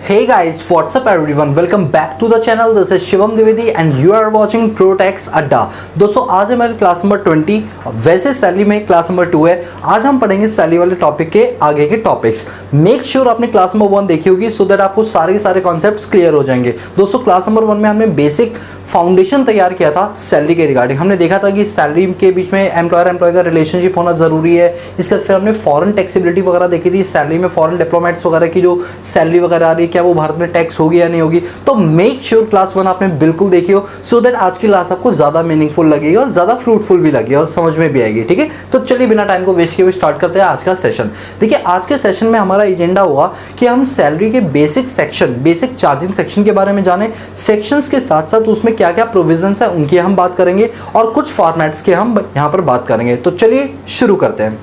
Hey guys, what's up everyone? Welcome back to the channel. This is Shivam Dwivedi and you are watching ProTax अड्डा। दोस्तों आज है हमारी class number 20। वैसे salary में class number 2 है। आज हम पढ़ेंगे सैलरी वाले टॉपिक के आगे के टॉपिक्स। मेक श्योर आपने क्लास नंबर 1 देखी होगी सो दैट आपको सारे के सारे कॉन्सेप्ट्स क्लियर हो जाएंगे। दोस्तों क्लास नंबर 1 में हमने बेसिक फाउंडेशन तैयार किया था सैलरी के रिगार्डिंग। हमने देखा था कि सैलरी के बीच में एम्प्लॉयर एम्प्लॉय का रिलेशनशिप होना जरूरी है। इसके बाद फिर हमने फॉरेन टैक्सेबिलिटी वगैरह देखी थी, सैलरी में फॉरेन डिप्लोमेट्स वगैरह की जो सैलरी वगैरह आ रही है क्या वो भारत में टैक्स होगी या नहीं होगी। तो मेक श्योर क्लास 1 आपने बिल्कुल देखी हो सो दैट आज की क्लास आपको ज्यादा मीनिंगफुल लगेगी और ज्यादा फ्रूटफुल भी लगेगी और समझ में भी आएगी। ठीक है, तो चलिए बिना टाइम को वेस्ट किए हुए स्टार्ट करते हैं आज का सेशन। देखिए आज के सेशन में हमारा एजेंडा होगा कि हम सैलरी के basic section, basic charging section के बारे में जाने, सेक्शंस के साथ साथ उसमें क्या क्या प्रोविजंस है उनकी हम बात करेंगे और कुछ फॉर्मेट्स के हम यहाँ पर बात करेंगे। तो चलिए शुरू करते हैं।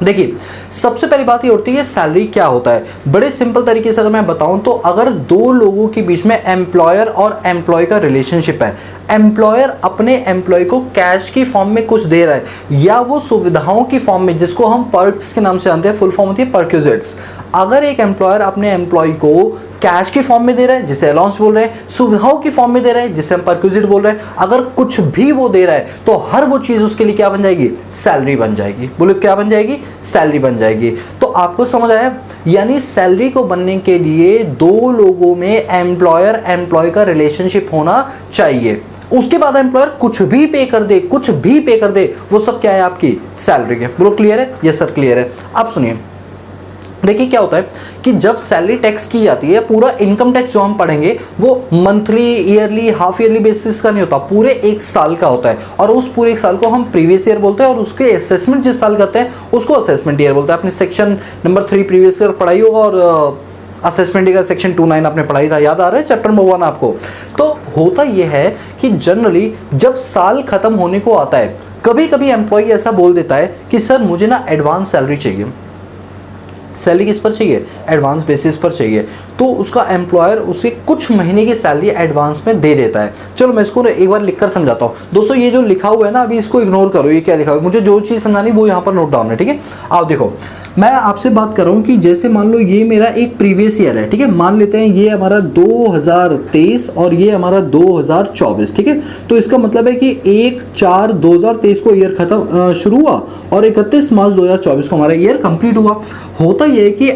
देखिए सबसे पहली बात ये होती है सैलरी क्या होता है। बड़े सिंपल तरीके से अगर मैं बताऊं तो अगर दो लोगों के बीच में एम्प्लॉयर और एम्प्लॉय का रिलेशनशिप है, एम्प्लॉयर अपने एम्प्लॉय को कैश की फॉर्म में कुछ दे रहा है या वो सुविधाओं की फॉर्म में, जिसको हम पर्क्स के नाम से जानते हैं, फुल फॉर्म होती है परक्यूजिट्स। अगर एक एम्प्लॉयर अपने एम्प्लॉय को कैश की फॉर्म में दे रहा है जिसे अलाउंस बोल रहे हैं, सुविधाओं की फॉर्म में दे रहा है जिसे हम परक्यूजिट बोल रहे हैं, अगर कुछ भी वो दे रहा है तो हर वो चीज उसके लिए क्या बन जाएगी? सैलरी बन जाएगी। बोलो क्या बन जाएगी? सैलरी बन जाएगी। तो आपको समझ आया? यानी सैलरी को बनने के लिए दो लोगों में एम्प्लॉयर एम्प्लॉय का रिलेशनशिप होना चाहिए। उसके बाद एम्प्लॉयर कुछ भी पे कर दे, कुछ भी पे कर दे, वो सब क्या है? आपकी सैलरी है। बोलो क्लियर है? यस सर क्लियर है। अब सुनिए, देखिए क्या होता है कि जब सैलरी टैक्स की जाती है, पूरा इनकम टैक्स जो हम पढ़ेंगे वो monthly, yearly, half yearly basis का नहीं होता, पूरे एक साल का होता है। और उस पूरे एक साल को हम प्रीवियस ईयर बोलते हैं और उसके असेसमेंट जिस साल करते हैं उसको असेसमेंट ईयर बोलते हैं। आपने सेक्शन नंबर 3 प्रीवियस ईयर पढ़ाई होगा और असेसमेंट का सेक्शन 2(9) आपने पढ़ाई था, याद आ रहा है चैप्टर नंबर 1 आपको। तो होता यह है कि जनरली जब साल खत्म होने को आता है, कभी कभी एम्प्लॉय ऐसा बोल देता है कि सर मुझे ना एडवांस सैलरी चाहिए। सैलरी किस पर चाहिए? एडवांस बेसिस पर चाहिए। तो उसका एम्प्लॉयर उसे कुछ महीने की सैलरी एडवांस में दे देता है। चलो मैं इसको एक बार लिखकर समझाता हूँ। दोस्तों ये जो लिखा हुआ है ना, अभी इसको इग्नोर करो, ये क्या लिखा हुआ है, मुझे जो चीज़ समझानी वो यहाँ पर नोट डाउन है। ठीक है, आओ देखो, मैं आपसे बात कर रहा हूँ कि जैसे मान लो ये मेरा एक प्रीवियस ईयर है। ठीक है, मान लेते हैं ये हमारा 2023 और ये हमारा 2024। ठीक है, तो इसका मतलब है कि 1/4/2023 को ईयर खत्म शुरू हुआ और 31 मार्च 2024 को हमारा ईयर कंप्लीट हुआ। होता यह है कि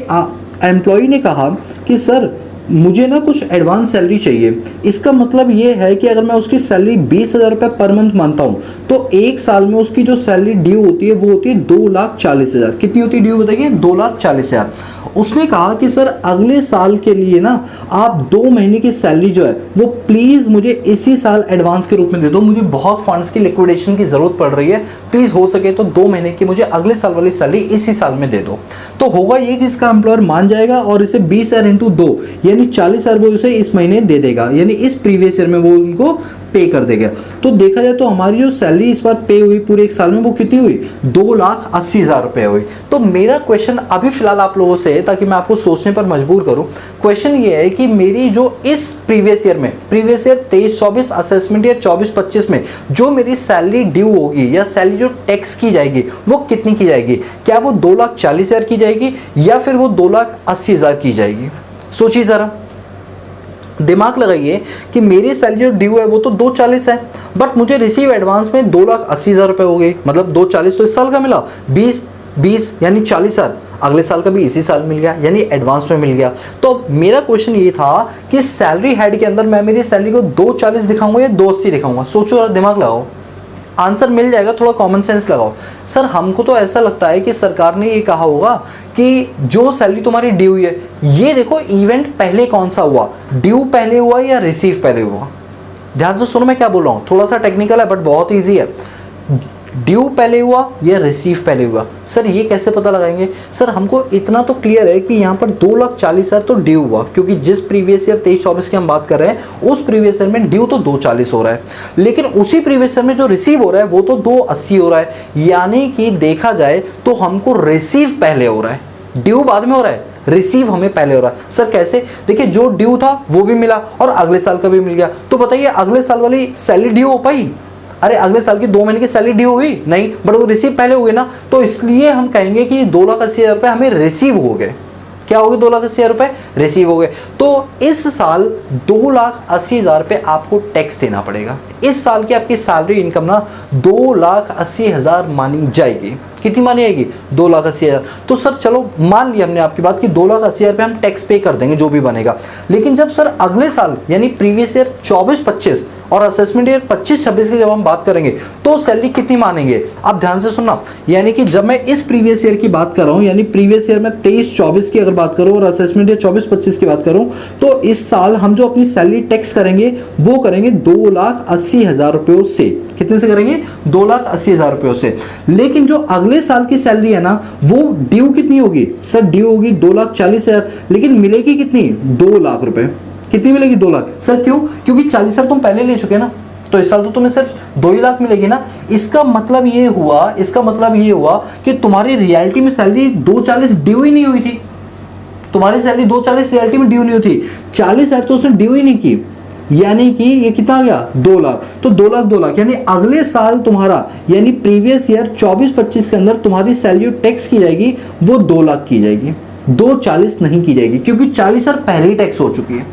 एम्प्लॉय ने कहा कि सर मुझे ना कुछ एडवांस सैलरी चाहिए। इसका मतलब ये है कि अगर मैं उसकी सैलरी 20,000 रुपये पर मंथ मानता हूँ तो एक साल में उसकी जो सैलरी ड्यू होती है वो होती है 2,40,000। कितनी होती है ड्यू बताइए? 2,40,000। उसने कहा कि सर अगले साल के लिए ना आप 2 महीने की सैलरी जो है वो प्लीज़ मुझे इसी साल एडवांस के रूप में दे दो, मुझे बहुत फंड्स की लिक्विडेशन की ज़रूरत पड़ रही है, प्लीज़ हो सके तो 2 महीने की मुझे अगले साल वाली सैलरी इसी साल में दे दो। तो होगा ये कि इसका एम्प्लॉयर मान जाएगा और इसे 20,000 इंटू 2 यानी 40,000 वो उसे इस महीने दे देगा, यानी इस प्रीवियस ईयर में वो उनको पे कर देगा। तो देखा जाए तो हमारी जो सैलरी इस बार पे हुई पूरे एक साल में वो कितनी हुई? 2,80,000 रुपये हुई। तो मेरा क्वेश्चन अभी फिलहाल आप लोगों से, ताकि मैं आपको सोचने पर मजबूर करूं, क्वेश्चन ये है कि मेरी जो इस प्रीवियस ईयर में, प्रीवियस ईयर 23-24, असेसमेंट ईयर 24-25 में जो मेरी सैलरी ड्यू होगी या सैलरी जो टैक्स की जाएगी वो कितनी की जाएगी? क्या वो 2,40,000 की जाएगी या फिर वो 2,80,000 की जाएगी? सोचिए जरा, दिमाग लगाइए कि मेरी सैलरी ड्यू है वो तो 2,40 है, बट मुझे रिसीव एडवांस में 2,80,000 रुपये हो गई। मतलब 2,40 तो इस साल का मिला, 20 यानी 40,000 अगले साल का भी इसी साल मिल गया, यानी एडवांस में मिल गया। तो मेरा क्वेश्चन ये था कि सैलरी हेड के अंदर मैं मेरी सैलरी को 2,40 दिखाऊंगा या 2,80 दिखाऊंगा? सोचो जरा, दिमाग लगाओ, आंसर मिल जाएगा, थोड़ा कॉमन सेंस लगाओ। सर हमको तो ऐसा लगता है कि सरकार ने ये कहा होगा कि जो सैलरी तुम्हारी ड्यू हुई है, ये देखो इवेंट पहले कौन सा हुआ, ड्यू पहले हुआ या रिसीव पहले हुआ। ध्यान से सुनो मैं क्या बोल रहा हूँ, थोड़ा सा टेक्निकल है बट बहुत ईजी है। ड्यू पहले हुआ या रिसीव पहले हुआ? सर ये कैसे पता लगाएंगे? सर हमको इतना तो क्लियर है कि यहाँ पर 2,40,000 तो ड्यू हुआ, क्योंकि जिस प्रीवियस ईयर 23-24 की हम बात कर रहे हैं उस प्रीवियस ईयर में ड्यू तो 2,40 हो रहा है, लेकिन उसी प्रीवियस ईयर में जो रिसीव हो रहा है वो तो 2,80 हो रहा है। यानी कि देखा जाए तो हमको रिसीव पहले हो रहा है, ड्यू बाद में हो रहा है, रिसीव हमें पहले हो रहा है। सर कैसे? देखिए जो ड्यू था वो भी मिला और अगले साल का भी मिल गया, तो बताइए अगले साल वाली सैलरी ड्यू हो पाई? अरे अगले साल की 2 महीने की सैलरी ड्यू हुई नहीं, बट वो रिसीव पहले हुए ना, तो इसलिए हम कहेंगे कि 2,80,000 रुपये हमें रिसीव हो गए। क्या हो गए 2,80,000 रुपए रिसीव हो गए। तो इस साल 2,80,000 रुपये आपको टैक्स देना पड़ेगा। इस साल की आपकी सैलरी इनकम ना 2,80,000 मानी जाएगी। कितनी मानी जाएगी? 2,80,000। तो सर चलो मान लिया हमने आपकी बात कि 2,80,000 रुपये हम टैक्स पे कर देंगे जो भी बनेगा। लेकिन जब सर अगले साल यानी प्रीवियस ईयर 24-25 और असेसमेंट ईयर 25-26 की जब हम बात करेंगे तो सैलरी कितनी मानेंगे? आप ध्यान से सुनना, यानी कि जब मैं इस प्रीवियस ईयर की बात कर रहा हूँ, यानी प्रीवियस ईयर में 23-24 की अगर बात करूँ और असेसमेंट ईयर 24-25 की बात करूँ, तो इस साल हम जो अपनी सैलरी टैक्स करेंगे वो करेंगे 2,80,000 रुपयों से। कितने से करेंगे? 2,80,000 रुपयों से। लेकिन जो अगले साल की सैलरी है ना वो ड्यू कितनी होगी? सर ड्यू होगी 2,40,000, लेकिन मिलेगी कितनी? 2 लाख रुपए। कितनी मिलेगी? 2 लाख। सर क्यों? क्योंकि 40,000 तुम पहले ले चुके ना, तो इस साल तो तुम्हें सिर्फ 2 ही लाख मिलेगी ना। इसका मतलब ये हुआ कि तुम्हारी रियलिटी में सैलरी 2,40 ड्यू ही नहीं हुई थी। तुम्हारी सैलरी 2,40 रियलिटी में ड्यू नहीं हुई थी, 40,000 तो उसने ड्यू ही नहीं की, यानी कि ये कितना आ गया? 2 लाख। तो 2 लाख यानी अगले साल तुम्हारा यानी प्रीवियस ईयर 24-25 के अंदर तुम्हारी सैलरी टैक्स की जाएगी वो 2 लाख की जाएगी, 2,40 नहीं की जाएगी, क्योंकि 40,000 पहले ही टैक्स हो चुकी है।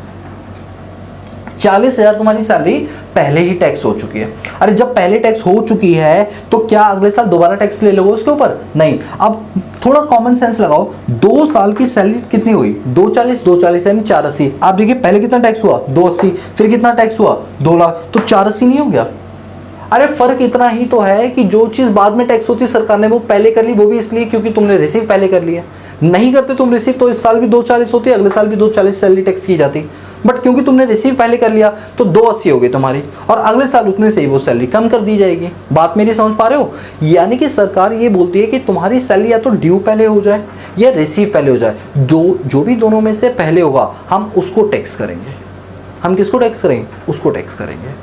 40,000 तुम्हारी सैलरी पहले ही टैक्स हो चुकी है। अरे जब पहले टैक्स हो चुकी है तो क्या अगले साल दोबारा टैक्स ले लोगे उसके ऊपर? नहीं। अब थोड़ा कॉमन सेंस लगाओ, 2 साल की सैलरी कितनी हुई? 2,40 यानी 480। आप देखिए पहले कितना टैक्स हुआ? 280। फिर कितना टैक्स हुआ? 2 लाख। तो 480 नहीं हो गया? अरे फर्क इतना ही तो है कि जो चीज बाद में टैक्स होती है सरकार ने वो पहले कर ली, वो भी इसलिए क्योंकि तुमने रिसीव पहले कर लिया। नहीं करते तुम रिसीव तो इस साल भी 2,40 होती, अगले साल भी 2,40 सैलरी टैक्स की जाती, बट क्योंकि तुमने रिसीव पहले कर लिया तो 280 हो गई तुम्हारी, और अगले साल उतने से ही वो सैलरी कम कर दी जाएगी। बात मेरी समझ पा रहे हो? यानी कि सरकार ये बोलती है कि तुम्हारी सैलरी या तो ड्यू पहले हो जाए या रिसीव पहले हो जाए, जो भी दोनों में से पहले होगा हम उसको टैक्स करेंगे। हम किसको टैक्स करेंगे? उसको टैक्स करेंगे।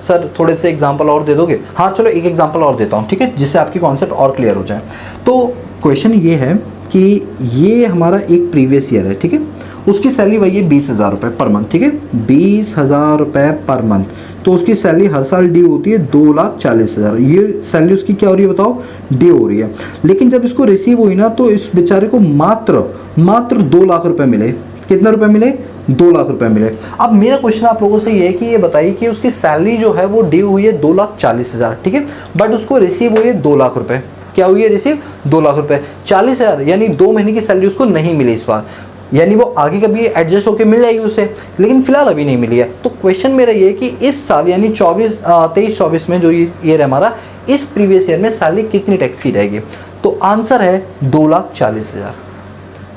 सर थोड़े से एग्जाम्पल और दे दोगे? हाँ चलो एक एग्जाम्पल और देता हूँ, ठीक है, जिससे आपकी कॉन्सेप्ट और क्लियर हो जाए। तो क्वेश्चन ये है कि ये हमारा एक प्रीवियस ईयर है, ठीक है, उसकी सैलरी वही है 20,000 रुपये पर मंथ, ठीक है, 20,000 रुपये पर मंथ। तो उसकी सैलरी हर साल ड्यू होती है 2,40,000। ये सैलरी उसकी क्या हो रही है बताओ? ड्यू हो रही है। लेकिन जब इसको रिसीव हुई ना तो इस बेचारे को मात्र 2 लाख रुपए मिले। कितने रुपए मिले? 2 लाख रुपए मिले। अब मेरा क्वेश्चन आप लोगों से ये है कि ये बताइए कि उसकी सैलरी जो है वो ड्यू हुई है 2,40,000, ठीक है, बट उसको रिसीव हुई है 2 लाख रुपए। क्या हुई है रिसीव? 2 लाख रुपए। 40,000 यानी 2 महीने की सैलरी उसको नहीं मिली इस बार, यानी वो आगे कभी एडजस्ट होकर मिल जाएगी उसे, लेकिन फिलहाल अभी नहीं मिली है। तो क्वेश्चन मेरा ये है कि इस साल यानी 23-24 में जो ईयर है हमारा, इस प्रीवियस ईयर में सैलरी कितनी टैक्स की जाएगी? तो आंसर है 2,40,000।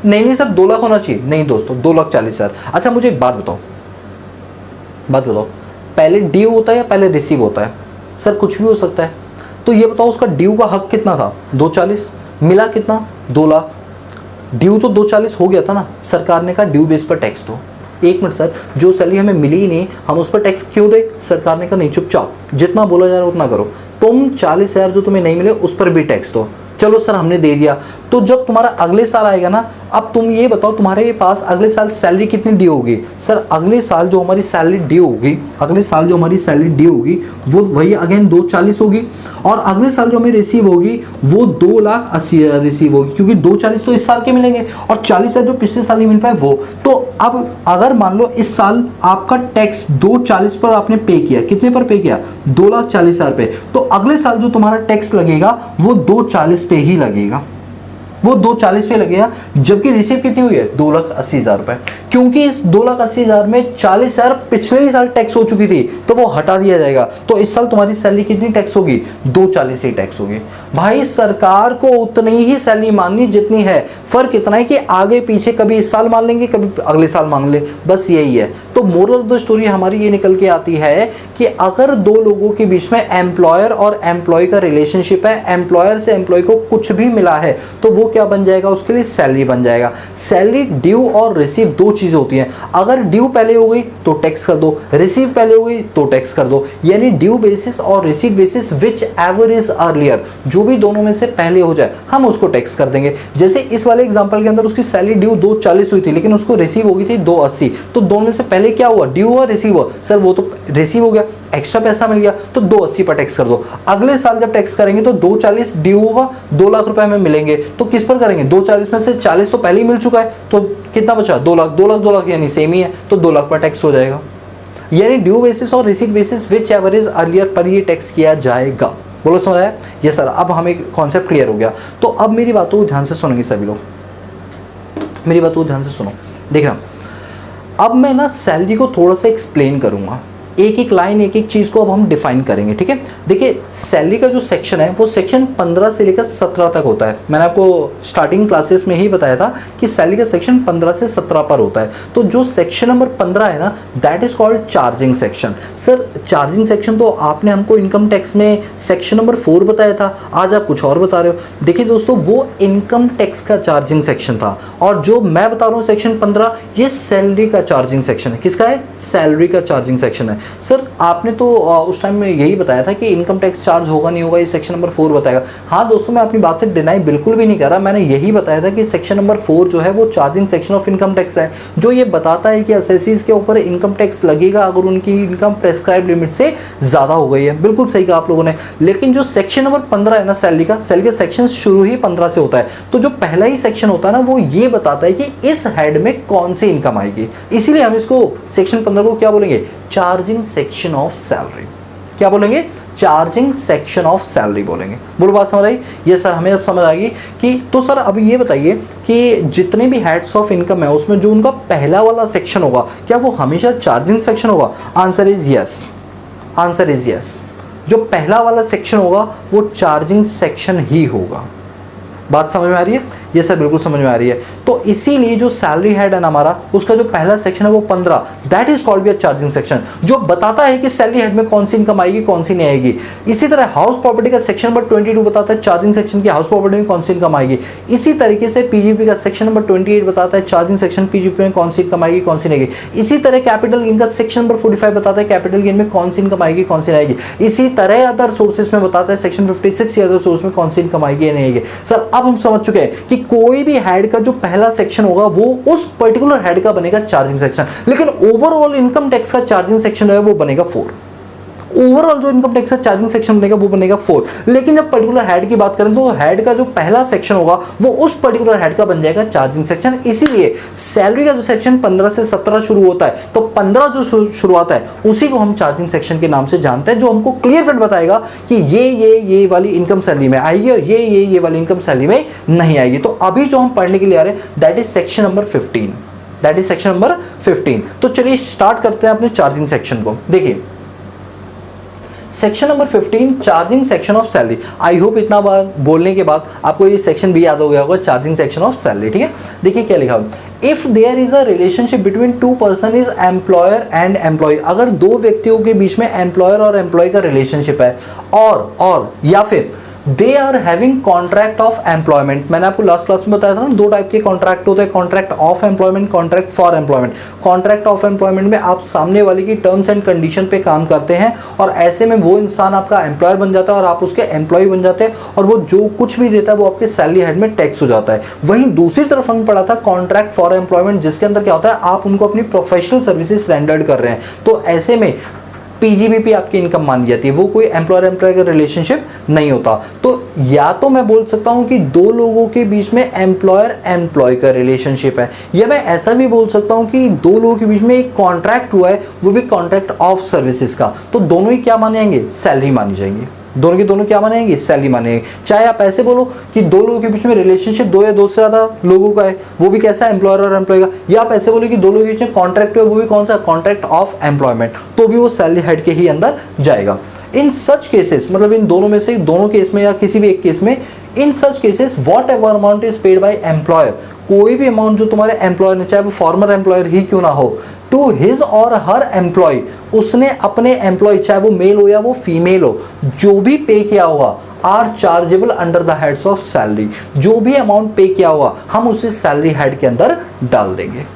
नहीं सर 2 लाख होना चाहिए। नहीं दोस्तों 2,40,000। अच्छा मुझे एक बात बताओ, पहले ड्यू होता है या पहले रिसीव होता है? सर कुछ भी हो सकता है। तो ये बताओ उसका ड्यू का हक कितना था? 2,40। मिला कितना? 2 लाख। ड्यू तो 2,40 हो गया था ना, सरकार ने कहा ड्यू बेस पर टैक्स दो। एक मिनट सर, जो सैलरी हमें मिली ही नहीं हम उस पर टैक्स क्यों दे? सरकार ने कहा नहीं, चुपचाप जितना बोला जा रहा है उतना करो, तुम 40,000 जो तुम्हें नहीं मिले उस पर भी टैक्स दो। चलो सर हमने दे दिया। तो जब तुम्हारा अगले साल आएगा ना, अब तुम ये बताओ तुम्हारे पास अगले साल सैलरी कितनी ड्यू होगी? सर अगले साल जो हमारी सैलरी ड्यू होगी वो वही अगेन 2,40 होगी, और अगले साल जो हमें रिसीव होगी वो 2,80,000 रिसीव होगी, क्योंकि 2,40 तो इस साल के मिलेंगे और 40,000 जो पिछले साल नहीं मिल पाए वो। तो अब अगर मान लो इस साल आपका टैक्स 2,40 पर आपने पे किया, कितने पर पे किया? 2,40,000 पे, तो अगले साल जो तुम्हारा टैक्स लगेगा वो 2,40 पे ही लगेगा, वो 2,40 पे लगेगा। जबकि रिसीव कितनी हुई है? 2,80,000 रुपए, क्योंकि इस 2,80,000 में 40,000 पिछले ही साल टैक्स हो चुकी थी तो वो हटा दिया जाएगा। तो इस साल तुम्हारी सैलरी कितनी टैक्स होगी? 2,40 ही टैक्स होगी। भाई सरकार को उतनी ही सैलरी माननी जितनी है, फर्क इतना है कि आगे पीछे कभी इस साल मान लेंगे कभी अगले साल मान ले, बस यही है। तो मोरल ऑफ द स्टोरी हमारी ये निकल के आती है कि अगर दो लोगों के बीच में एम्प्लॉयर और एम्प्लॉय का रिलेशनशिप है, एम्प्लॉयर से एम्प्लॉय को कुछ भी मिला है तो वो क्या बन जाएगा? उसके लिए सैलरी बन जाएगा। सैलरी ड्यू और रिसीव दो चीजें होती हैं। अगर ड्यू पहले हो गई तो टैक्स कर दो, रिसीव पहले हो गई तो टैक्स कर दो, यानी ड्यू बेसिस और receive basis which ever is earlier, जो भी दोनों में से पहले हो जाए हम उसको टैक्स कर देंगे। जैसे इस वाले एग्जांपल के अंदर उसकी सैलरी ड्यू 2,40 हुई थी लेकिन उसको रिसीव हो गई थी 2,80, तो दोनों में से पहले क्या हुआ? ड्यू हुआ रिसीव हुआ? सर वो तो रिसीव हो गया, एक्स्ट्रा पैसा मिल गया तो 280 पर टैक्स कर दो। अगले साल जब टैक्स करेंगे तो 240 ड्यू होगा, 2 लाख रुपए में मिलेंगे, तो किस पर करेंगे, 240 में से 40 तो पहले ही मिल चुका है, तो कितना बचा, 2 लाख, 2 लाख 2 लाख यानी सेम ही है, तो 2 लाख पर टैक्स हो जाएगा। यानी ड्यू बेसिस और receipt basis which ever is earlier पर ये टैक्स किया जाएगा। बोलो समझ आया? ये सर अब हमें कॉन्सेप्ट क्लियर हो गया। तो अब मेरी बातों को ध्यान से सुनेंगे सभी लोग, मेरी बातों को ध्यान से सुनो। देखना, अब मैं ना सैलरी को थोड़ा सा एक्सप्लेन करूंगा, एक एक लाइन एक एक चीज़ को अब हम डिफाइन करेंगे, ठीक है। देखिए सैलरी का जो सेक्शन है वो सेक्शन 15 से लेकर 17 तक होता है। मैंने आपको स्टार्टिंग क्लासेस में ही बताया था कि सैलरी का सेक्शन 15 से 17 पर होता है। तो जो सेक्शन नंबर 15 है ना, that is called charging section. Sir charging section तो आपने हमको इनकम टैक्स में सेक्शन नंबर 4 बताया था, आज आप कुछ और बता रहे हो। देखिए दोस्तों, वो इनकम टैक्स का चार्जिंग सेक्शन था, और जो मैं बता रहा हूँ सेक्शन 15, ये सैलरी का चार्जिंग सेक्शन है। किसका है? सैलरी का चार्जिंग सेक्शन है। सर आपने तो उस टाइम में यही बताया था कि इनकम टैक्स चार्ज होगा नहीं होगा, ये सेक्शन नंबर 4 बताएगा। हाँ दोस्तों, मैं अपनी बात से डिनाई बिल्कुल भी नहीं कर रहा, मैंने यही बताया था कि सेक्शन नंबर 4 जो है वो charging section of income tax है, जो ये बताता है कि असेसीज के ऊपर इनकम टैक्स लगेगा अगर उनकी इनकम प्रेस्क्राइब लिमिट से ज़्यादा हो गई है। बिल्कुल सही कहा आप लोगों ने। लेकिन जो सेक्शन नंबर 15 है ना सैलरी का सेक्शन शुरू ही 15 से होता है, तो जो पहला ही सेक्शन होता है ना वो ये बताता है कि इस हेड में कौन सी इनकम आएगी। इसीलिए हम इसको सेक्शन 15 को क्या बोलेंगे? Charging section of salary. क्या बोलेंगे? चार्जिंग सेक्शन ऑफ सैलरी बोलेंगे। बोलो बात समझ आई? ये सर हमें अब समझ आ गई कि तो सर अब ये बताइए कि जितने भी हेड्स ऑफ इनकम है उसमें जो उनका पहला वाला सेक्शन होगा क्या वो हमेशा चार्जिंग सेक्शन होगा? Answer is yes, answer is yes. जो पहला वाला सेक्शन होगा वो चार्जिंग सेक्शन ही होगा। बात समझ में आ रही है? ये सर बिल्कुल समझ में आ रही है। तो इसीलिए जो सैलरी हेड है ना हमारा, उसका जो पहला सेक्शन है वो 15, that is called be a charging section, जो बताता है कि सैलरी हेड में कौन सी इनकम आएगी कौन सी नहीं आएगी। इसी तरह हाउस प्रॉपर्टी का सेक्शन नंबर 22 बताता है चार्जिंग सेक्शन की हाउस प्रॉपर्टी में कौन सी इनकम आएगी। इसी तरीके से पीजीपी का सेक्शन नंबर 28 बताता है चार्जिंग सेक्शन पीजीपी में कौन सी इनकम आएगी कौन सी नहीं आएगी। इसी तरह कैपिटल गेन का सेक्शन नंबर 45 बताता है कैपिटल गेन में कौन सी इनकम आएगी कौन सी नहीं आएगी। इसी तरह अदर सोर्सेस में बताता है सेक्शन 56 अदर सोर्स में कौन सी इनकम आएगी या नहीं आएगी। सर अब हम समझ चुके हैं कि कोई भी हेड का जो पहला सेक्शन होगा वो उस पर्टिकुलर हेड का बनेगा चार्जिंग सेक्शन, लेकिन ओवरऑल इनकम टैक्स का चार्जिंग सेक्शन है वो बनेगा 4। ओवरऑल जो इनकम टैक्स का चार्जिंग सेक्शन बनेगा वो बनेगा 4। लेकिन जब पर्टिकुलर हेड की बात करें तो हेड का जो पहला सेक्शन होगा वो उस पर्टिकुलर हेड का बन जाएगा चार्जिंग सेक्शन। इसीलिए सैलरी का जो सेक्शन 15 से 17 शुरू होता है, तो 15 जो शुरुआत है उसी को हम चार्जिंग सेक्शन के नाम से जानते हैं, जो हमको क्लियर कट बताएगा कि ये वाली इनकम सैलरी में आएगी और ये वाली इनकम सैलरी में नहीं आएगी। तो अभी जो हम पढ़ने के लिए आ रहे हैं that is section number 15, that is section number 15। तो चलिए स्टार्ट करते हैं अपने चार्जिंग सेक्शन को। देखिए section number 15 charging section of salary. I hope इतना बार बोलने के बाद आपको ये सेक्शन भी याद हो गया होगा, चार्जिंग सेक्शन ऑफ सैलरी। ठीक है, देखिए क्या लिखा है, if there is a relationship between two person is employer and employ. अगर दो व्यक्तियों के बीच में एम्प्लॉयर और एम्प्लॉय का रिलेशनशिप है, और या फिर they are having contract of employment. मैंने आपको लास्ट क्लास में बताया था ना, दो टाइप के कॉन्ट्रैक्ट होते हैं, contract of employment, contract for employment. Contract of employment में आप सामने वाले की टर्म्स एंड कंडीशन पे काम करते हैं और ऐसे में वो इंसान आपका एम्प्लॉयर बन जाता है और आप उसके एम्प्लॉय बन जाते हैं, और वो जो कुछ भी देता है वो आपके सैलरी हेड में टैक्स हो जाता है। वहीं दूसरी तरफ हमने पढ़ा था कॉन्ट्रैक्ट फॉर एम्प्लॉयमेंट, जिसके अंदर क्या होता है, आप उनको अपनी प्रोफेशनल सर्विसेज रेंडर्ड कर रहे हैं, तो ऐसे में पीजीबीपी आपकी इनकम मानी जाती है, वो कोई एम्प्लॉयर एम्प्लॉय का रिलेशनशिप नहीं होता। तो या तो मैं बोल सकता हूं कि दो लोगों के बीच में एम्प्लॉयर एम्प्लॉय का रिलेशनशिप है, या मैं ऐसा भी बोल सकता हूं कि दो लोगों के बीच में एक कॉन्ट्रैक्ट हुआ है, वो भी कॉन्ट्रैक्ट ऑफ सर्विसेज का। तो दोनों ही क्या माने जाएंगे? सैलरी मानी जाएंगी। दोनों के दोनों क्या मानेंगे? सैलरी मानेंगे। चाहे आप ऐसे बोलो कि दो लोगों के बीच में रिलेशनशिप दो या दो से ज़्यादा लोगों का है, वो भी कैसा है? एम्प्लॉयर और एम्प्लॉय का। या आप ऐसे बोलो कि दो लोगों के बीच में कॉन्ट्रैक्ट है, वो भी कौन सा? कॉन्ट्रैक्ट ऑफ एम्प्लॉयमेंट, तो भी वो सैलरी हेड के ही अंदर जाएगा। इन सच केसेस, मतलब इन दोनों में से दोनों केस में या किसी भी एक केस में, in such cases whatever amount is paid by employer, कोई भी अमाउंट जो तुम्हारे एम्प्लॉयर ने, चाहे वो फॉर्मर एम्प्लॉयर ही क्यों ना हो, टू हिज और हर एम्प्लॉय, उसने अपने एम्प्लॉय, चाहे वो मेल हो या वो फीमेल हो, जो भी पे किया होगा, are chargeable under the heads of salary. जो भी अमाउंट पे किया होगा हम उसे सैलरी हेड के अंदर डाल देंगे।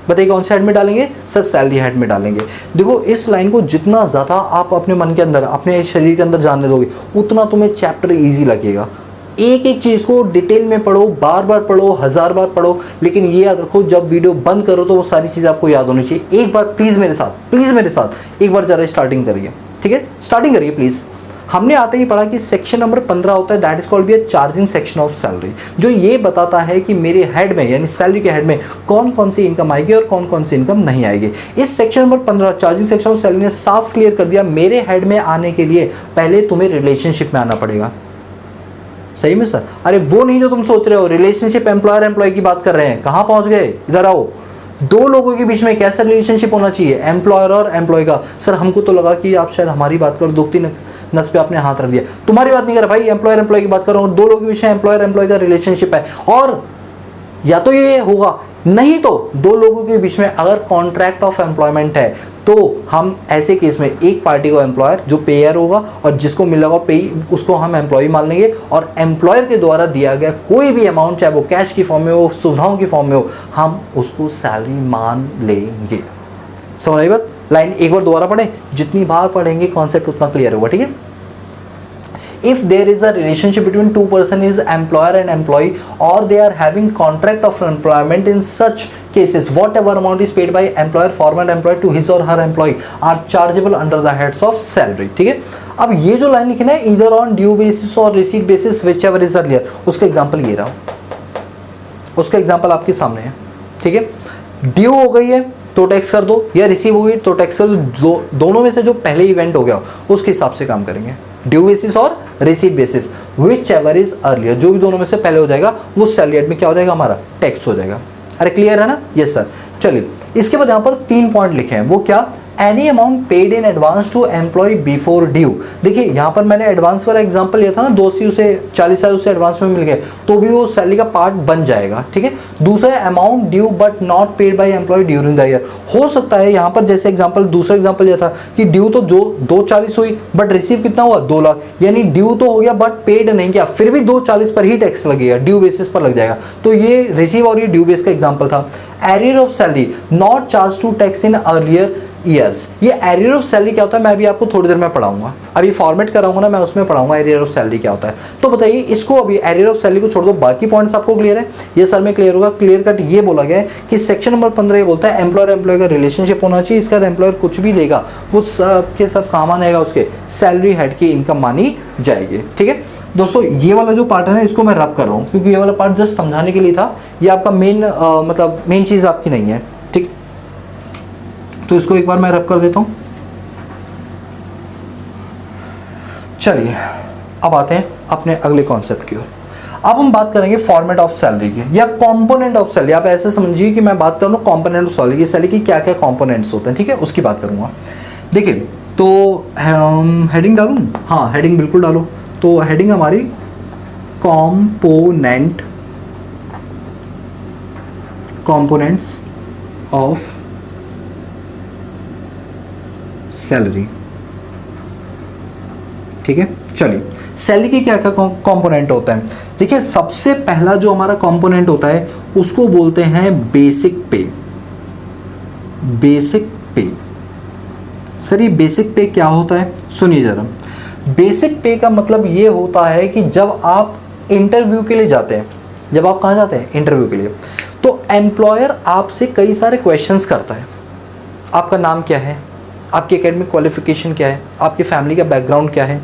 बताइए कौन से हेड में डालेंगे? सर सैलरी हेड में डालेंगे। देखो इस लाइन को जितना ज़्यादा आप अपने मन के अंदर, अपने शरीर के अंदर जानने दोगे, उतना तुम्हें चैप्टर ईजी लगेगा। एक एक चीज़ को डिटेल में पढ़ो, बार बार पढ़ो, 1000 बार पढ़ो, लेकिन ये याद रखो जब वीडियो बंद करो तो वो सारी चीज़ें आपको याद होनी चाहिए। एक बार प्लीज़ मेरे साथ एक बार ज़रा स्टार्टिंग करिए। ठीक है, स्टार्टिंग करिए प्लीज। हमने आते ही पढ़ा कि सेक्शन नंबर 15 होता है, that is called be a charging section of salary, जो ये बताता है कि मेरे हेड में यानी सैलरी के हेड में कौन कौन सी इनकम आएगी और कौन कौन सी इनकम नहीं आएगी। इस section number 15 charging section of salary ने साफ क्लियर कर दिया, मेरे हेड में आने के लिए पहले तुम्हें रिलेशनशिप में आना पड़ेगा। सही में सर? अरे वो नहीं जो तुम सोच रहे हो, रिलेशनशिप एम्प्लॉयर एम्प्लॉय की बात कर रहे हैं। कहाँ पहुंच गए? इधर आओ। दो लोगों के बीच में कैसा रिलेशनशिप होना चाहिए? एम्प्लॉयर और एम्प्लॉय का। सर हमको तो लगा कि आप शायद हमारी बात करो, दुखती नस पे आपने हाथ रख दिया। तुम्हारी बात नहीं कर भाई, एम्प्लॉयर एम्प्लॉय की बात कर रहा हूँ। दो लोगों के बीच में एम्प्लॉयर एम्प्लॉय का रिलेशनशिप है, और या तो ये होगा, नहीं तो दो लोगों के बीच में अगर कॉन्ट्रैक्ट ऑफ एम्प्लॉयमेंट है तो हम ऐसे केस में एक पार्टी को एम्प्लॉयर जो पेयर होगा और जिसको मिलेगा पे उसको हम एम्प्लॉय मान लेंगे, और एम्प्लॉयर के द्वारा दिया गया कोई भी अमाउंट, चाहे वो कैश की फॉर्म में हो, सुविधाओं की फॉर्म में हो, हम उसको सैलरी मान लेंगे। समझ आई बात? लाइन एक बार दोबारा पढ़ें, जितनी बार पढ़ेंगे कॉन्सेप्ट उतना क्लियर होगा। ठीक है, if there is a relationship between two person is employer and employee, or they are having contract of employment, in such cases whatever amount is paid by employer former employee to his or her employee are chargeable under the heads of salary। ठीक है, अब ये जो line लिखी ना, either on due basis or receipt basis whichever is earlier, उसका example ये रहा, उसका एग्जांपल आपके सामने है। ठीक है, ड्यू हो गई है तो टैक्स कर दो, या रिसीव हो गई तो टैक्स कर दो, दोनों में से जो पहले इवेंट हो गया उसके हिसाब से काम करेंगे। ड्यू बेसिस और receipt basis, which ever is earlier, जो भी दोनों में से पहले हो जाएगा वो सैलरी हेड में क्या हो जाएगा? हमारा टैक्स हो जाएगा। अरे क्लियर है ना? Yes sir. चलिए, इसके बाद यहाँ पर 3 पॉइंट लिखे हैं, वो क्या? Any amount paid in advance to employ before due. देखिए यहाँ पर मैंने एडवांस वाला एग्जांपल लिया था ना, 2 से उसे 40,000 उसे एडवांस में मिल गए तो भी वो सैलरी का पार्ट बन जाएगा। ठीक है, दूसरा amount due but not paid by employ during the year. हो सकता है यहाँ पर जैसे एग्जांपल, दूसरा एग्जांपल लिया था कि ड्यू तो जो 240 हुई बट रिसीव कितना हुआ? 2 लाख, यानी ड्यू तो हो गया बट पेड नहीं किया, फिर भी 240 पर ही टैक्स लगेगा, ड्यू बेसिस पर लग जाएगा। तो ये रिसीव और ये ड्यू बेस का एग्जाम्पल था। Arrear of salary not charge to tax in earlier years, ये एरियर ऑफ सैलरी क्या होता है मैं अभी आपको थोड़ी देर में पढ़ाऊंगा, अभी फॉर्मेट कराऊंगा ना मैं उसमें पढ़ाऊंगा एरियर ऑफ सैलरी क्या होता है। तो बताइए, इसको अभी एरियर ऑफ सैलरी को छोड़ दो, बाकी पॉइंट्स आपको क्लियर है? ये सर में क्लियर होगा। क्लियर कट ये बोला गया है कि सेक्शन नंबर 15 ये बोलता है एम्प्लॉयर एम्प्लॉय का रिलेशनशिप होना चाहिए, इसका एम्प्लॉयर कुछ भी देगा वो सब के सब काम आएगा, उसके सैलरी हेड की इनकम मानी जाएगी। ठीक है दोस्तों, ये वाला जो पार्ट है ना इसको मैं रब कर रहा हूँ क्योंकि ये वाला पार्ट जस्ट समझाने के लिए था, ये आपका मेन मतलब मेन चीज़ आपकी नहीं है। ठीक, तो इसको एक बार मैं रब कर देता हूं। चलिए अब आते हैं अपने अगले कॉन्सेप्ट की ओर। अब हम बात करेंगे फॉर्मेट ऑफ सैलरी की या कंपोनेंट ऑफ सैलरी। आप ऐसे समझिए कि मैं बात कर रहा हूँ कंपोनेंट ऑफ सैलरी की, सैलरी की क्या क्या कंपोनेंट्स होते हैं। ठीक है, उसकी बात करूंगा। देखिए तो हेडिंग डालूं? हाँ हेडिंग बिल्कुल डालो। तो हेडिंग हमारी कंपोनेंट्स ऑफ सैलरी। ठीक है, चलिए सैलरी के क्या क्या कंपोनेंट होता है? देखिए सबसे पहला जो हमारा कंपोनेंट होता है उसको बोलते हैं बेसिक पे। बेसिक पे, सर ये बेसिक पे क्या होता है? सुनिए जरा। बेसिक पे का मतलब ये होता है कि जब आप इंटरव्यू के लिए जाते हैं, जब आप कहाँ जाते हैं? इंटरव्यू के लिए, तो एम्प्लॉयर आपसे कई सारे क्वेश्चंस करता है। आपका नाम क्या है, आपकी एकेडमिक क्वालिफिकेशन क्या है, आपकी फैमिली का बैकग्राउंड क्या है,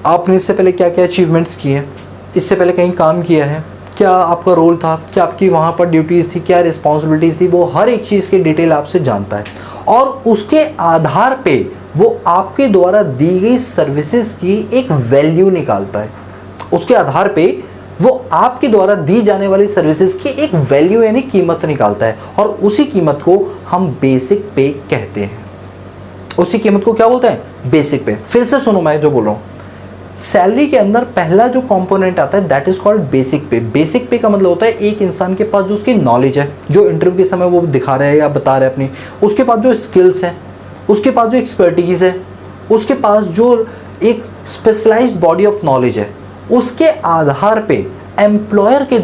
आपने इससे पहले क्या क्या अचीवमेंट्स किए, इससे पहले कहीं काम किया है, क्या आपका रोल था, क्या आपकी वहाँ पर ड्यूटीज़ थी, क्या रिस्पॉन्सिबिलिटीज़ थी, वो हर एक चीज़ की डिटेल आपसे जानता है और उसके आधार पे वो आपके द्वारा दी गई सर्विसेज की एक वैल्यू निकालता है। उसके आधार पे वो आपके द्वारा दी जाने वाली सर्विसेज की एक वैल्यू यानी कीमत निकालता है और उसी कीमत को हम बेसिक पे कहते हैं। उसी कीमत को क्या बोलते हैं? बेसिक पे। फिर से सुनो मैं जो बोल रहा हूँ, सैलरी के अंदर पहला जो कंपोनेंट आता है दैट इज कॉल्ड बेसिक पे। बेसिक पे का मतलब होता है एक इंसान के पास जो उसकी नॉलेज है, जो इंटरव्यू के समय वो दिखा रहे हैं या बता रहे हैं अपनी, उसके पास जो स्किल्स हैं, उसके पास जो एक्सपर्टीज़ है, उसके पास जो एक स्पेशलाइज्ड बॉडी ऑफ नॉलेज है, उसके आधार पे एम्प्लॉयर के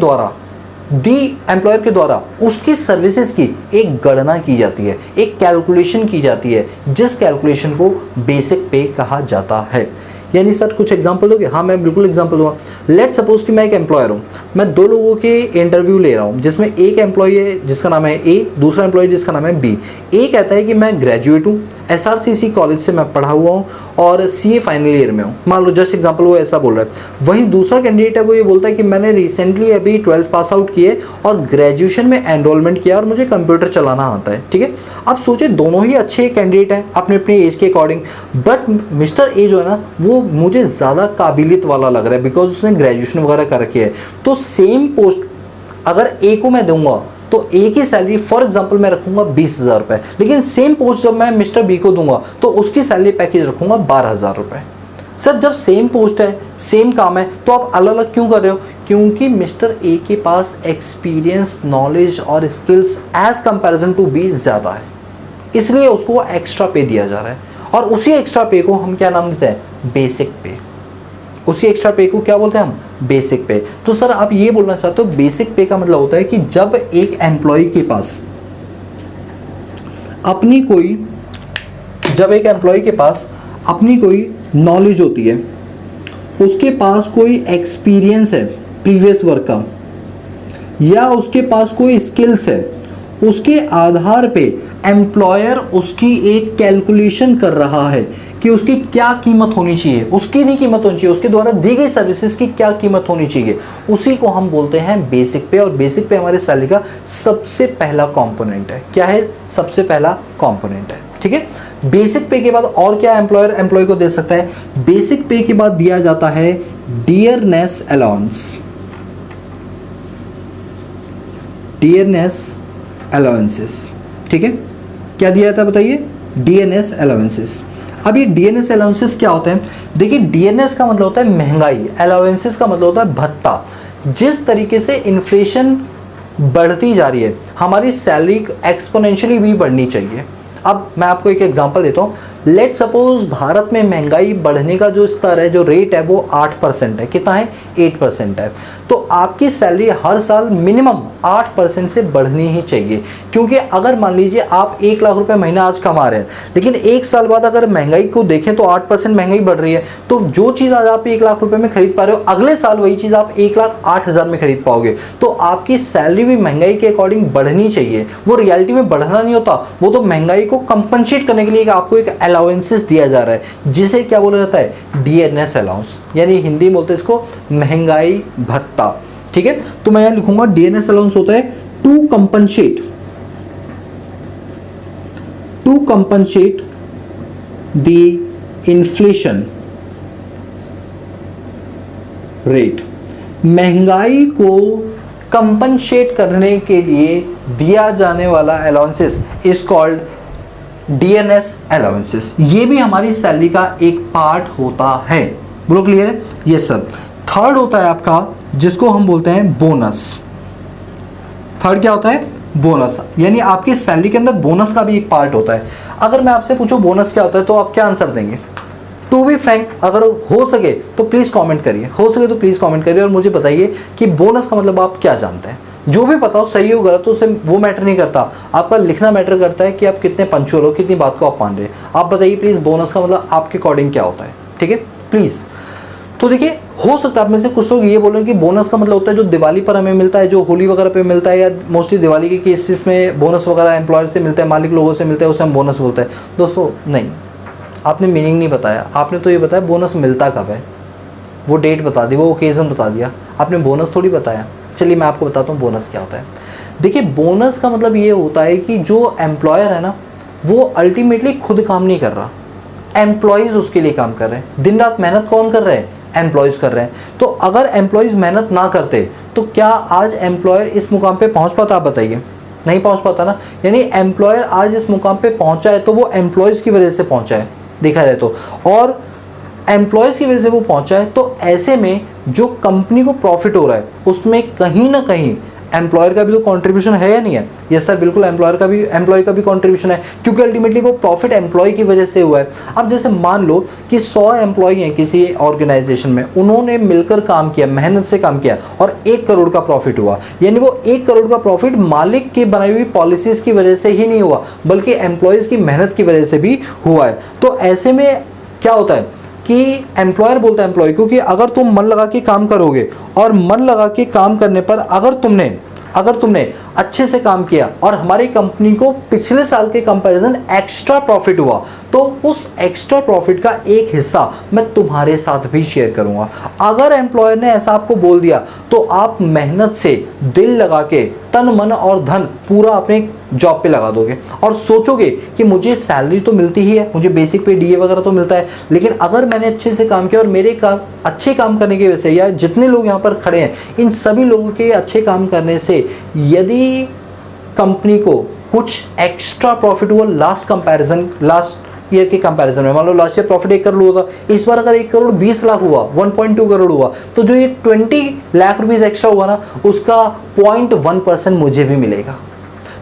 द्वारा उसकी सर्विसेज की एक गणना की जाती है, एक कैलकुलेशन की जाती है, जिस कैलकुलेशन को बेसिक पे कहा जाता है। यानी सर कुछ एग्जांपल दोगे? हाँ मैं बिल्कुल एग्जांपल दूंगा। लेट सपोज कि मैं एक एम्प्लॉयर हूँ, मैं दो लोगों के इंटरव्यू ले रहा हूँ, जिसमें एक एम्प्लॉय है जिसका नाम है ए, दूसरा एम्प्लॉय जिसका नाम है बी। ए कहता है कि मैं ग्रेजुएट हूँ, SRCC कॉलेज से मैं पढ़ा हुआ हूँ और CA फाइनल ईयर में हूँ, मान लो जस्ट एग्जांपल वो ऐसा बोल रहा है। वहीं दूसरा कैंडिडेट है वो ये बोलता है कि मैंने रिसेंटली अभी 12th पास आउट किए और ग्रेजुएशन में एनरोलमेंट किया और मुझे कंप्यूटर चलाना आता है, ठीक है। अब सोचे दोनों ही अच्छे कैंडिडेट हैं अपने अपने एज के अकॉर्डिंग, बट मिस्टर ए जो है ना वो मुझे ज़्यादा काबिलियत वाला लग रहा है बिकॉज उसने ग्रेजुएशन वगैरह कर रखी है। तो सेम पोस्ट अगर ए को मैं दूंगा तो ए की सैलरी फॉर एग्जांपल मैं रखूंगा 20,000 रुपये, लेकिन सेम पोस्ट जब मैं मिस्टर बी को दूंगा तो उसकी सैलरी पैकेज रखूंगा 12,000 रुपये। सर जब सेम पोस्ट है सेम काम है तो आप अलग अलग क्यों कर रहे हो? क्योंकि मिस्टर ए के पास एक्सपीरियंस, नॉलेज और skills as comparison to B ज़्यादा है, इसलिए उसको एक्स्ट्रा पे दिया जा रहा है। और उसी एक्स्ट्रा पे को हम क्या नाम देते हैं? बेसिक पे। उसी एक्स्ट्रा पे को क्या बोलते हैं हम? बेसिक पे। तो सर आप ये बोलना चाहते हो बेसिक पे का मतलब होता है कि जब एक एम्प्लॉय के पास अपनी कोई नॉलेज होती है, उसके पास कोई एक्सपीरियंस है प्रीवियस वर्क का, या उसके पास कोई स्किल्स है, उसके आधार पे एम्प्लॉयर उसकी एक कैलकुलेशन कर रहा है कि उसकी क्या कीमत होनी चाहिए, उसकी नहीं कीमत होनी चाहिए, उसके द्वारा दी गई सर्विसेज की क्या कीमत होनी चाहिए, उसी को हम बोलते हैं बेसिक पे। और बेसिक पे हमारे सैलरी का सबसे पहला कंपोनेंट है। क्या है? सबसे पहला कंपोनेंट है, ठीक है। बेसिक पे के बाद और क्या एम्प्लॉयर एम्प्लॉय को दे सकता है? बेसिक पे के बाद दिया जाता है डियरनेस अलाउंस, डियरनेस अलाउंसेस, ठीक है। क्या दिया था बताइए? DNS allowances. अब ये डीएनएस अलाउंसेस क्या होते हैं? देखिए डीएनएस का मतलब होता है महंगाई, अलाउंसेस का मतलब होता है भत्ता। जिस तरीके से इन्फ्लेशन बढ़ती जा रही है हमारी सैलरी एक्सपोनेंशियली भी बढ़नी चाहिए। अब मैं आपको एक एग्जांपल देता हूँ। लेट सपोज भारत में महंगाई बढ़ने का जो स्तर है, जो रेट है वो 8% है। कितना है? 8% है। तो आपकी सैलरी हर साल मिनिमम 8% से बढ़नी ही चाहिए, क्योंकि अगर मान लीजिए आप 1 लाख रुपए महीना आज कमा रहे हैं, लेकिन 1 साल बाद अगर महंगाई को देखें तो 8% महंगाई बढ़ रही है, तो जो चीज़ आज आप 1 लाख रुपए में खरीद पा रहे हो, अगले साल वही चीज़ आप 1,08,000 में खरीद पाओगे। तो आपकी सैलरी भी महंगाई के अकॉर्डिंग बढ़नी चाहिए। वो रियलिटी में बढ़ना नहीं होता, वो तो महंगाई को कंपनसेट करने के लिए आपको एक अलाउंसेस दिया जा रहा है, जिसे क्या बोला जाता है? डीएनएस अलाउंस, यानी हिंदी में बोलते हैं इसको महंगाई भत्ता, ठीक है। तो मैं यहां लिखूंगा डीएनएस अलाउंस होता है to compensate the inflation rate. महंगाई को कंपनसेट करने के लिए दिया जाने वाला allowances is called DNS allowances. ये भी हमारी सैलरी का एक पार्ट होता है। बोलो क्लियर है? Yes sir. थर्ड होता है आपका जिसको हम बोलते हैं बोनस। थर्ड क्या होता है? बोनस, यानी आपकी सैलरी के अंदर बोनस का भी एक पार्ट होता है। अगर मैं आपसे पूछूं बोनस क्या होता है तो आप क्या आंसर देंगे? टू बी फ्रैंक, अगर हो सके तो प्लीज़ कमेंट करिए, हो सके तो प्लीज़ कमेंट करिए और मुझे बताइए कि बोनस का मतलब आप क्या जानते हैं। जो भी बताओ, सही हो गलत हो, उससे वो मैटर नहीं करता, आपका लिखना मैटर करता है कि आप कितने पंचुअल हो, कितनी बात को आप मान रहे हैं। आप बताइए प्लीज़ बोनस का मतलब आपके अकॉर्डिंग क्या होता है, ठीक है प्लीज़। तो देखिए, हो सकता है आप में से कुछ लोग ये बोलें कि बोनस का मतलब होता है जो दिवाली पर हमें मिलता है, जो होली वगैरह पे मिलता है, या मोस्टली दिवाली के केसेस में बोनस वगैरह एम्प्लॉयर से मिलता है, मालिक लोगों से मिलता है, उसे हम बोनस बोलते हैं। दोस्तों नहीं, आपने मीनिंग नहीं बताया। आपने तो ये बताया बोनस मिलता कब है, वो डेट बता दी, वो ओकेज़न बता दिया, आपने बोनस थोड़ी बताया। चलिए मैं आपको बताता हूँ बोनस क्या होता है। देखिए, बोनस का मतलब ये होता है कि जो एम्प्लॉयर है ना, वो अल्टीमेटली खुद काम नहीं कर रहा, एम्प्लॉयज़ उसके लिए काम कर रहे हैं। दिन रात मेहनत कौन कर रहे हैं? एम्प्लॉयज़ कर रहे हैं। तो अगर एम्प्लॉयज़ मेहनत ना करते तो क्या आज एम्प्लॉयर इस मुकाम पे पहुंच पाता? आप बताइए, नहीं पहुंच पाता ना। यानी एम्प्लॉयर आज इस मुकाम पे पहुंचा है तो वो एम्प्लॉयज़ की वजह से पहुंचा है, देखा जाए तो, और एम्प्लॉयज़ की वजह से वो पहुंचा है। तो ऐसे में जो कंपनी को प्रॉफिट हो रहा है उसमें कहीं ना कहीं एम्प्लॉयर का भी तो कंट्रीब्यूशन है या नहीं है? यस सर, बिल्कुल एम्प्लॉय का भी कंट्रीब्यूशन है, क्योंकि अल्टीमेटली वो प्रॉफिट एम्प्लॉय की वजह से हुआ है। अब जैसे मान लो कि 100 एम्प्लॉय हैं किसी ऑर्गेनाइजेशन में, उन्होंने मिलकर काम किया, मेहनत से काम किया और 1 करोड़ का प्रॉफिट हुआ। यानी वो 1 करोड़ का प्रॉफिट मालिक की बनाई हुई पॉलिसीज़ की वजह से ही नहीं हुआ, बल्कि एम्प्लॉयज़ की मेहनत की वजह से भी हुआ है। तो ऐसे में क्या होता है कि एम्प्लॉयर बोलता है एम्प्लॉय को कि अगर तुम मन लगा के काम करोगे और मन लगा के काम करने पर अगर तुमने अच्छे से काम किया और हमारी कंपनी को पिछले साल के कंपैरिजन एक्स्ट्रा प्रॉफिट हुआ, तो उस एक्स्ट्रा प्रॉफिट का एक हिस्सा मैं तुम्हारे साथ भी शेयर करूंगा। अगर एम्प्लॉयर ने ऐसा आपको बोल दिया तो आप मेहनत से दिल लगा के तन मन और धन पूरा अपने जॉब पे लगा दोगे और सोचोगे कि मुझे सैलरी तो मिलती ही है, मुझे बेसिक पे डीए वगैरह तो मिलता है, लेकिन अगर मैंने अच्छे से काम किया और मेरे काम अच्छे काम करने की वजह से, या जितने लोग यहाँ पर खड़े हैं इन सभी लोगों के अच्छे काम करने से यदि कंपनी को कुछ एक्स्ट्रा प्रॉफिट हुआ लास्ट ईयर के कंपैरिजन में, मान लो लास्ट ईयर प्रॉफिट 1 करोड़ हुआ था, इस बार अगर 1 करोड़ 20 लाख हुआ, 1.2 करोड़ हुआ, तो जो ये 20 लाख रुपीस एक्स्ट्रा हुआ ना, उसका 0.1% मुझे भी मिलेगा।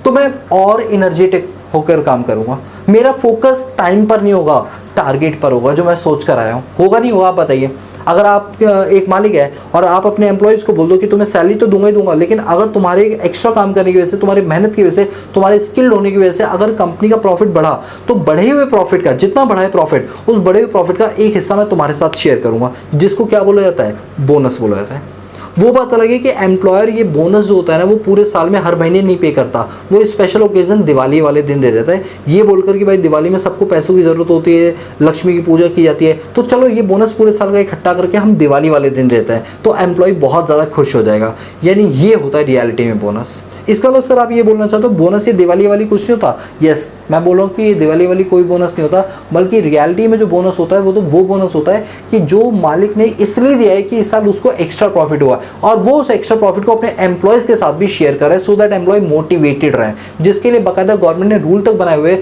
तो मैं और एनर्जेटिक होकर काम करूंगा, मेरा फोकस टाइम पर नहीं होगा, टारगेट पर होगा जो मैं सोच कर आया हूँ। होगा नहीं होगा आप बताइए। अगर आप एक मालिक है और आप अपने एम्प्लॉयज़ को बोल दो कि तुम्हें सैलरी तो दूंगा ही दूंगा, लेकिन अगर तुम्हारे एक्स्ट्रा काम करने की वजह से, तुम्हारी मेहनत की वजह से, तुम्हारे स्किल्ड होने की वजह से अगर कंपनी का प्रॉफिट बढ़ा, तो बढ़े हुए प्रॉफिट का, जितना बढ़ा है प्रॉफिट, उस बढ़े हुए प्रॉफिट का एक हिस्सा मैं तुम्हारे साथ शेयर करूंगा, जिसको क्या बोला जाता है? बोनस बोला जाता है। वो बात अलग है कि एम्प्लॉयर ये बोनस जो होता है ना, वो पूरे साल में हर महीने नहीं पे करता, वो स्पेशल ओकेजन दिवाली वाले दिन दे देता है, ये बोलकर कि भाई दिवाली में सबको पैसों की ज़रूरत होती है, लक्ष्मी की पूजा की जाती है, तो चलो ये बोनस पूरे साल का इकट्ठा करके हम दिवाली वाले दिन देते हैं, तो एम्प्लॉय बहुत ज़्यादा खुश हो जाएगा। यानी ये होता है रियलिटी में बोनस। इसका मतलब सर आप ये बोलना चाहते हो बोनस ये दिवाली वाली कुछ नहीं होता? यस, मैं बोल रहा हूँ कि दिवाली वाली कोई बोनस नहीं होता, बल्कि रियलिटी में जो बोनस होता है वो बोनस होता है कि जो मालिक ने इसलिए दिया है कि इस साल उसको एक्स्ट्रा प्रॉफिट हुआ और वो उस एक्स्ट्रा प्रॉफिट को अपने एम्प्लॉयज़ के साथ भी शेयर कर रहे हैं, सो दैट एम्प्लॉय मोटिवेटेड रहे, जिसके लिए बाकायदा गवर्नमेंट ने रूल तक बनाए हुए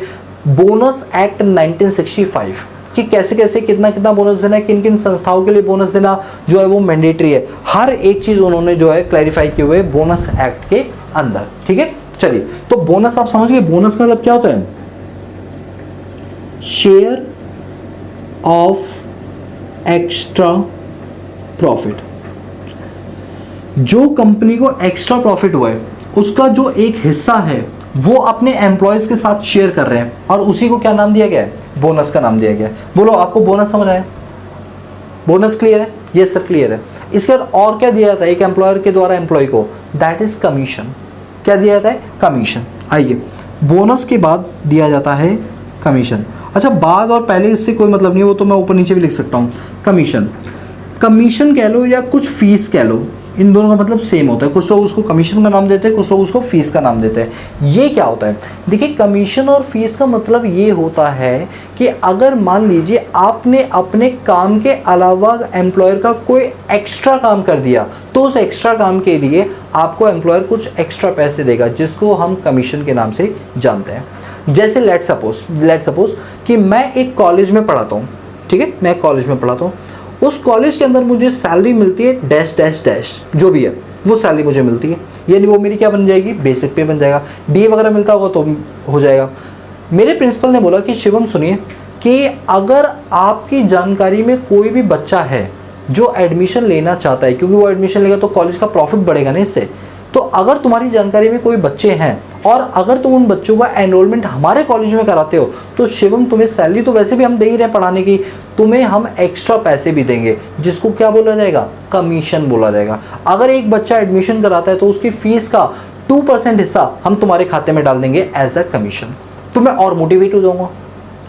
बोनस एक्ट 1965 कि कैसे कैसे कितना कितना बोनस देना है, किन किन संस्थाओं के लिए बोनस देना जो है वो मैंडेटरी है। हर एक चीज़ उन्होंने जो है क्लैरिफाई किए हुए बोनस एक्ट के अंदर। ठीक है, चलिए, तो बोनस आप समझ गए। बोनस का मतलब क्या होता है? Share of extra profit. जो कंपनी को एक्स्ट्रा प्रॉफिट हुआ है उसका जो एक हिस्सा है वो अपने एम्प्लॉयज के साथ शेयर कर रहे हैं और उसी को क्या नाम दिया गया है? बोनस का नाम दिया गया है। बोलो, आपको बोनस समझ आया? बोनस क्लियर है? यस सर, क्लियर है। इसके बाद और क्या दिया जाता है एक एम्प्लॉयर के द्वारा एम्प्लॉय को? That is commission. क्या दिया जाता है? कमीशन। आइए, बोनस के बाद दिया जाता है कमीशन। अच्छा, बाद और पहले इससे कोई मतलब नहीं, वो तो मैं ऊपर नीचे भी लिख सकता हूँ। कमीशन कह लो या कुछ फीस कह लो, इन दोनों का मतलब सेम होता है। कुछ लोग उसको कमीशन का नाम देते हैं, कुछ लोग उसको फीस का नाम देते हैं। ये क्या होता है? देखिए, कमीशन और फीस का मतलब ये होता है कि अगर मान लीजिए आपने अपने काम के अलावा एम्प्लॉयर का कोई एक्स्ट्रा काम कर दिया, तो उस एक्स्ट्रा काम के लिए आपको एम्प्लॉयर कुछ एक्स्ट्रा पैसे देगा, जिसको हम कमीशन के नाम से जानते हैं। जैसे लेट सपोज कि मैं एक कॉलेज में पढ़ाता हूँ, ठीक है, मैं कॉलेज में पढ़ाता हूँ, उस कॉलेज के अंदर मुझे सैलरी मिलती है डैश डैश डैश, जो भी है वो सैलरी मुझे मिलती है, यानी वो मेरी क्या बन जाएगी? बेसिक पे बन जाएगा। डी वगैरह मिलता होगा तो हो जाएगा। मेरे प्रिंसिपल ने बोला कि शिवम सुनिए, कि अगर आपकी जानकारी में कोई भी बच्चा है जो एडमिशन लेना चाहता है, क्योंकि वो एडमिशन लेगा तो कॉलेज का प्रॉफिट बढ़ेगा ना इससे, तो अगर तुम्हारी जानकारी में कोई बच्चे हैं और अगर तुम उन बच्चों का एनरोलमेंट हमारे कॉलेज में कराते हो, तो शिवम तुम्हें सैलरी तो वैसे भी हम दे ही रहे हैं पढ़ाने की, तुम्हें हम एक्स्ट्रा पैसे भी देंगे, जिसको क्या बोला जाएगा? कमीशन बोला जाएगा। अगर एक बच्चा एडमिशन कराता है तो उसकी फीस का 2% हिस्सा हम तुम्हारे खाते में डाल देंगे एज अ कमीशन। तो मैं और मोटिवेट हो जाऊँगा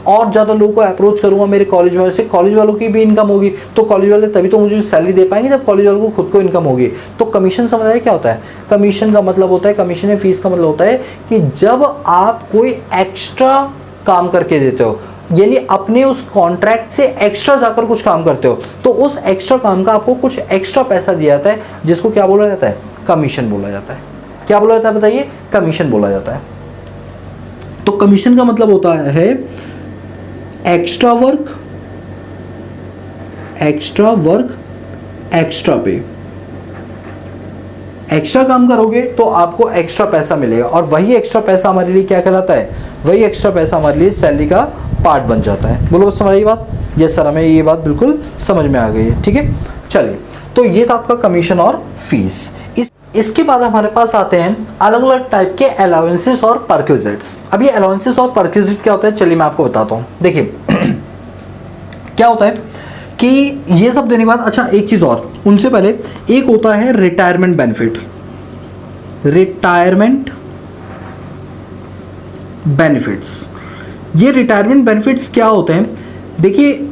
और ज़्यादा लोगों को अप्रोच करूँगा मेरे कॉलेज में। वैसे कॉलेज वालों की भी इनकम होगी, तो कॉलेज वाले तभी तो मुझे सैलरी दे पाएंगे जब कॉलेज वालों को खुद को इनकम होगी। तो कमीशन समझ आए क्या होता है? कमीशन का मतलब होता है, कमीशन या फीस का मतलब होता है कि जब आप कोई एक्स्ट्रा काम करके देते हो, यानी अपने उस कॉन्ट्रैक्ट से एक्स्ट्रा जाकर कुछ काम करते हो, तो उस एक्स्ट्रा काम का आपको कुछ एक्स्ट्रा पैसा दिया जाता है, जिसको क्या बोला जाता है? कमीशन बोला जाता है। क्या बोला जाता है बताइए? कमीशन बोला जाता है। तो कमीशन का मतलब होता है एक्स्ट्रा वर्क, एक्स्ट्रा पे। एक्स्ट्रा काम करोगे तो आपको एक्स्ट्रा पैसा मिलेगा, और वही एक्स्ट्रा पैसा हमारे लिए क्या कहलाता है? वही एक्स्ट्रा पैसा हमारे लिए सैलरी का पार्ट बन जाता है। बोलो समझ आई बात? यस सर, हमें ये बात बिल्कुल समझ में आ गई है। ठीक है, चलिए, तो ये था आपका कमीशन और फीस। इसके बाद हमारे पास आते हैं अलग अलग टाइप के अलाउंसेस और परक्विजिट्स। अब ये अलाउंसेस और परक्विजिट क्या होता है, चलिए मैं आपको बताता हूँ। देखिए क्या होता है कि ये सब देने के बाद अच्छा एक चीज़ और, उनसे पहले एक होता है रिटायरमेंट बेनिफिट। रिटायरमेंट बेनिफिट्स, ये रिटायरमेंट बेनिफिट्स क्या होते हैं? देखिए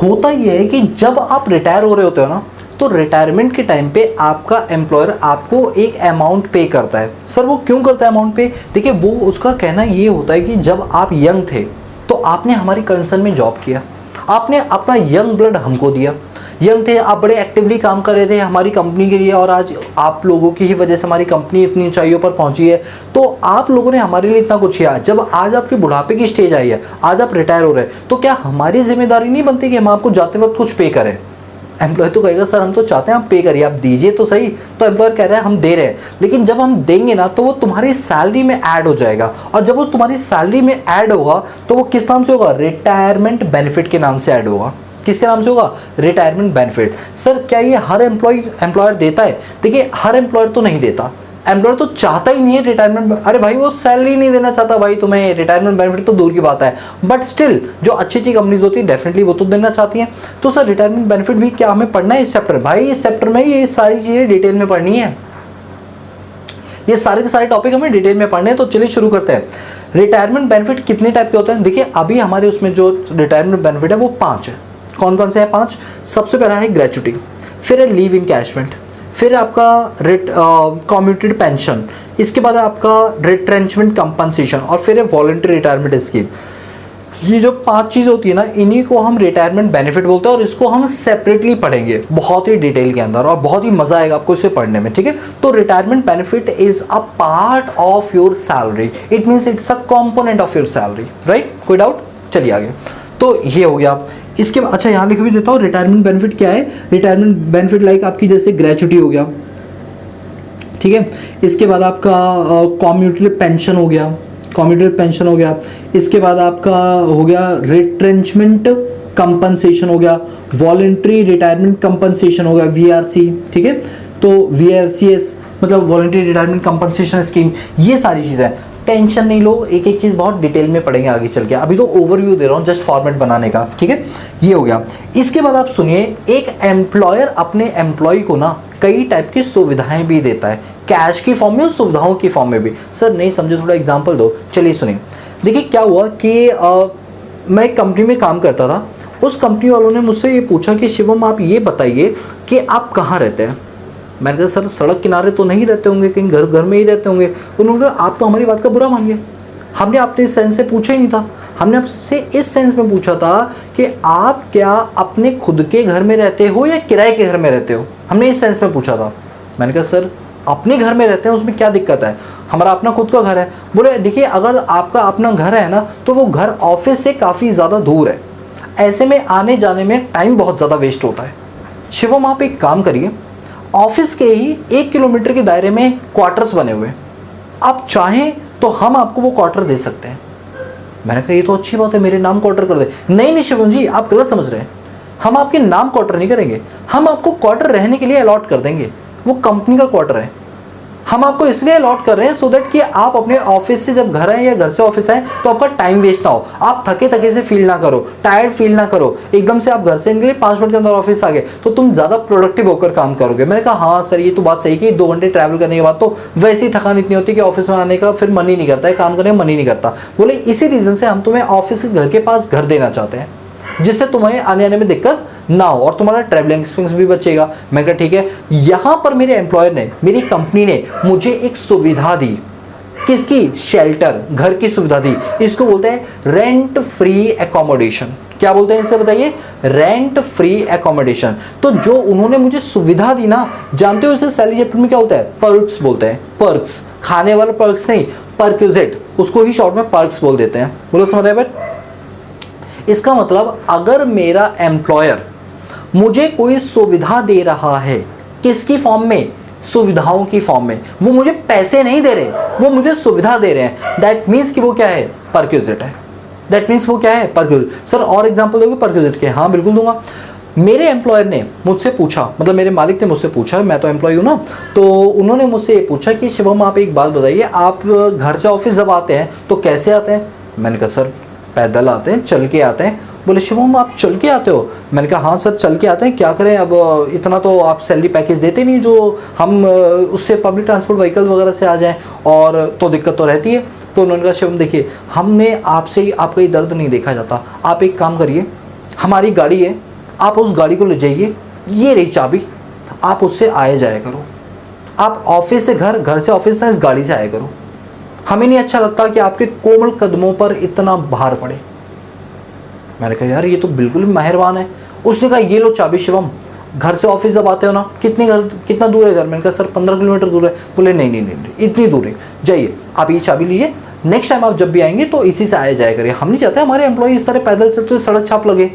होता ये है कि जब आप रिटायर हो रहे होते हो ना, तो रिटायरमेंट के टाइम पे आपका एम्प्लॉयर आपको एक अमाउंट पे करता है। सर वो क्यों करता है अमाउंट पे? देखिए वो उसका कहना ये होता है कि जब आप यंग थे तो आपने हमारी कंसर्न में जॉब किया, आपने अपना यंग ब्लड हमको दिया, यंग थे आप, बड़े एक्टिवली काम कर रहे थे हमारी कंपनी के लिए, और आज आप लोगों की ही वजह से हमारी कंपनी इतनी ऊंचाइयों पर पहुंची है। तो आप लोगों ने हमारे लिए इतना कुछ किया। जब आज आपके बुढ़ापे की स्टेज आई है, आज आप रिटायर हो रहे हैं, तो क्या हमारी जिम्मेदारी नहीं बनती कि हम आपको जाते वक्त कुछ पे करें? एम्प्लॉय तो कहेगा सर हम तो चाहते हैं आप पे करिए, आप दीजिए तो सही। तो एम्प्लॉयर कह रहा है हम दे रहे हैं, लेकिन जब हम देंगे ना तो वो तुम्हारी सैलरी में ऐड हो जाएगा, और जब वो तुम्हारी सैलरी में ऐड होगा तो वो किस नाम से होगा? रिटायरमेंट बेनिफिट के नाम से ऐड होगा। किसके नाम से होगा? Retirement benefit. सर क्या ये हर एम्प्लॉयर देता है? देखिए हर एम्प्लॉयर तो नहीं देता, एम्प्लॉयर तो चाहता ही नहीं है रिटायरमेंट। अरे भाई वो सैलरी नहीं देना चाहता भाई तुम्हें, रिटायरमेंट बेनिफिट तो दूर की बात है, बट स्टिल जो अच्छी अच्छी कंपनीज होती है डेफिनेटली वो तो देना चाहती हैं। तो सर रिटायरमेंट बेनिफिट भी क्या हमें पढ़ना है इस चैप्टर? भाई इस चैप्टर में ये सारी चीज़ें डिटेल में पढ़नी है, ये सारे के सारे टॉपिक हमें डिटेल में पढ़ने हैं। तो चलिए शुरू करते हैं। रिटायरमेंट बेनिफिट कितने टाइप के होते हैं? देखिए अभी हमारे उसमें जो रिटायरमेंट बेनिफिट है वो 5 है। कौन कौन से हैं 5? सबसे पहला है ग्रेचुटी, फिर है लीव इनकैशमेंट, फिर आपका कम्यूटेड पेंशन, इसके बाद आपका रिट्रेंचमेंट कंपनसेशन, और फिर है वॉलंटरी रिटायरमेंट स्कीम। ये जो 5 चीज़ होती है ना, इन्हीं को हम रिटायरमेंट बेनिफिट बोलते हैं, और इसको हम सेपरेटली पढ़ेंगे बहुत ही डिटेल के अंदर, और बहुत ही मज़ा आएगा आपको इसे पढ़ने में, ठीक है। तो retirement benefit is a part of your salary, it means it's a component of your salary, right? कोई डाउट? चलिए आगे। तो ये हो गया। इसके बाद अच्छा यहाँ लिख भी देता हूँ रिटायरमेंट बेनिफिट क्या है। रिटायरमेंट बेनिफिट लाइक आपकी जैसे ग्रेचुटी हो गया, ठीक है। इसके बाद आपका कम्यूटेड पेंशन हो गया, कम्यूटेड पेंशन हो गया। इसके बाद आपका हो गया रिट्रेंचमेंट कंपनसेशन हो गया, वॉलंटरी रिटायरमेंट कंपनसेशन हो गया, VRC, ठीक है। तो VRCS मतलब वॉलंटरी रिटायरमेंट कंपनसेशन स्कीम, ये सारी चीज़ें। टेंशन नहीं लो, एक एक चीज़ बहुत डिटेल में पढ़ेंगे आगे चल के, अभी तो ओवरव्यू दे रहा हूँ जस्ट फॉर्मेट बनाने का, ठीक है। ये हो गया। इसके बाद आप सुनिए, एक एम्प्लॉयर अपने एम्प्लॉय को ना कई टाइप की सुविधाएं भी देता है, कैश की फॉर्म में और सुविधाओं की फॉर्म में भी। सर नहीं समझे, थोड़ा एग्जांपल दो। चलिए सुनिए, देखिए क्या हुआ कि मैं एक कंपनी में काम करता था। उस कंपनी वालों ने मुझसे ये पूछा कि शिवम आप ये बताइए कि आप कहाँ रहते हैं। मैंने कहा सर सड़क किनारे तो नहीं रहते होंगे, कहीं घर में ही रहते होंगे। उन्होंने कहा आप तो हमारी बात का बुरा मानिए, हमने आपने इस सेंस से पूछा ही नहीं था, हमने आपसे इस सेंस में पूछा था कि आप क्या अपने खुद के घर में रहते हो या किराए के घर में रहते हो, हमने इस सेंस में पूछा था। मैंने कहा सर अपने घर में रहते हैं उसमें क्या दिक्कत है, हमारा अपना खुद का घर है। बोले देखिए अगर आपका अपना घर है ना तो वो घर ऑफिस से काफ़ी ज़्यादा दूर है, ऐसे में आने जाने में टाइम बहुत ज़्यादा वेस्ट होता है। शिवम आप एक काम करिए, ऑफिस के ही 1 किलोमीटर के दायरे में क्वार्टर्स बने हुए, आप चाहें तो हम आपको वो क्वार्टर दे सकते हैं। मैंने कहा ये तो अच्छी बात है, मेरे नाम क्वार्टर कर दे। नहीं नहीं शिवम जी आप गलत समझ रहे हैं, हम आपके नाम क्वार्टर नहीं करेंगे, हम आपको क्वार्टर रहने के लिए अलॉट कर देंगे, वो कंपनी का क्वार्टर है। हम आपको इसलिए अलॉट कर रहे हैं सो दैट कि आप अपने ऑफिस से जब घर आए या घर से ऑफिस आए तो आपका टाइम वेस्ट ना हो, आप थके थके से फील ना करो, टायर्ड फील ना करो। एकदम से आप घर से निकले 5 मिनट के अंदर ऑफिस आ गए तो तुम ज़्यादा प्रोडक्टिव होकर काम करोगे। मैंने कहा हाँ सर ये तो बात सही कि 2 घंटे ट्रैवल करने के बाद तो वैसे ही थकान इतनी होती है कि ऑफिस में आने का फिर मन ही नहीं करता है, काम करने का मन ही नहीं करता। बोले इसी रीज़न से हम तुम्हें ऑफिस के घर के पास घर देना चाहते हैं जिससे तुम्हें आने आने में दिक्कत ना हो और तुम्हारा ट्रैवलिंग एक्सपेंस भी बचेगा। मैं कहा ठीक है। यहाँ पर मेरे एम्प्लॉयर ने, मेरी कंपनी ने मुझे एक सुविधा दी, किसकी? शेल्टर, घर की सुविधा दी। इसको बोलते हैं रेंट फ्री एकोमोडेशन। क्या बोलते हैं इसे बताइए? Rent free accommodation. तो जो उन्होंने मुझे सुविधा दी ना, जानते हो इसे सैलरी चैप्टर में क्या होता है? पर्क्स बोलते हैं। पर्क्स, खाने वाला पर्क्स नहीं, परक्यूजेट, उसको ही शॉर्ट में पर्क्स बोल देते हैं। बोलो समझ रहे हैं? इसका मतलब अगर मेरा एम्प्लॉयर मुझे कोई सुविधा दे रहा है, किसकी फॉर्म में? सुविधाओं की फॉर्म में। वो मुझे पैसे नहीं दे रहे, वो मुझे सुविधा दे रहे हैं। दैट मीन्स कि वो क्या है? परक्यूजिट है। दैट मीन्स वो क्या है? परक्यूजिट। सर और एग्जांपल दोगे परक्यूजिट के? हाँ बिल्कुल दूंगा। मेरे एम्प्लॉयर ने मुझसे पूछा, मतलब मेरे मालिक ने मुझसे पूछा, मैं तो एम्प्लॉय हूँ ना, तो उन्होंने मुझसे ये पूछा कि शिवम आप एक बात बताइए, आप घर से ऑफिस जब आते हैं तो कैसे आते हैं? मैंने कहा सर पैदल आते हैं, चल के आते हैं। बोले शिवम आप चल के आते हो? मैंने कहा हाँ सर चल के आते हैं, क्या करें अब इतना तो आप सैलरी पैकेज देते नहीं जो हम उससे पब्लिक ट्रांसपोर्ट व्हीकल वगैरह से आ जाएं, और तो दिक्कत तो रहती है। तो उन्होंने कहा शिवम देखिए हमने आपसे ही आपका ही दर्द नहीं देखा जाता, आप एक काम करिए, हमारी गाड़ी है, आप उस गाड़ी को ले जाइए, ये रही चाबी, आप उससे आए जाया करो, आप ऑफिस से घर, घर से ऑफिस ना इस गाड़ी से आया करो, हमें नहीं अच्छा लगता कि आपके कोमल कदमों पर इतना भार पड़े। मैंने कहा यार ये तो बिल्कुल मेहरबान है। उसने कहा ये लो चाबी शिवम, घर से ऑफिस जब आते हो ना, कितना दूर है घर? मैंने कहा सर 15 किलोमीटर दूर है। बोले नहीं नहीं नहीं इतनी दूर है, जाइए आप ये चाबी लीजिए, नेक्स्ट टाइम आप जब भी आएंगे तो इसी से आया जाया करिए, हम नहीं चाहते हमारे एम्प्लॉय इस तरह पैदल चलते हुए सड़क छाप लगे।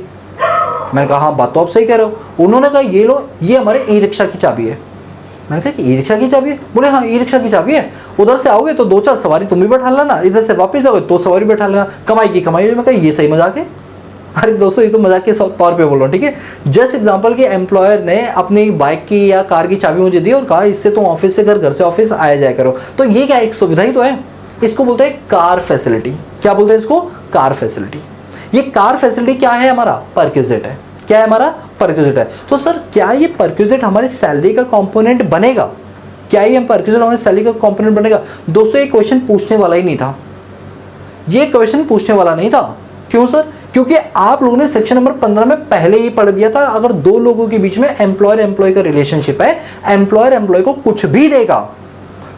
मैंने कहा हाँ बात तो आप सही कह रहे हो। उन्होंने कहा ये लो, ये हमारे ई रिक्शा की चाबी है। मैंने कहा कि ई रिक्शा की चाबी है? बोले हाँ ई रिक्शा की चाबी है, उधर से आओगे तो 2-4 सवारी तुम भी बैठा लेना, इधर से वापस आओगे तो सवारी बैठा लेना, कमाई की कमाई। मैं कहा ये सही मजाक है? अरे दोस्तों ये तो मजाक के तौर पे बोल रहा हूँ, ठीक है। जस्ट एग्जांपल कि एम्प्लॉयर ने अपनी बाइक की या कार की चाबी मुझे दी और कहा इससे तुम ऑफिस से घर, घर से ऑफिस आया जाया करो। तो ये क्या एक सुविधा ही तो है, इसको बोलते हैं कार फैसिलिटी। क्या बोलते हैं इसको? Car facility. ये कार फैसिलिटी क्या है? हमारा परक्विजिट है। क्या है? हमारा परक्विजिट है। तो सर क्या ये परक्विजिट हमारी सैलरी का कंपोनेंट बनेगा? क्या ये परक्विजिट हमारी सैलरी का कंपोनेंट बनेगा? दोस्तों ये क्वेश्चन पूछने वाला ही नहीं था, ये क्वेश्चन पूछने वाला नहीं था। क्यों सर? क्योंकि आप लोगों ने सेक्शन नंबर 15 में पहले ही पढ़ दिया था, अगर दो लोगों के बीच में एम्प्लॉयर एम्प्लॉय का रिलेशनशिप है, एम्प्लॉयर एम्प्लॉय को कुछ भी देगा,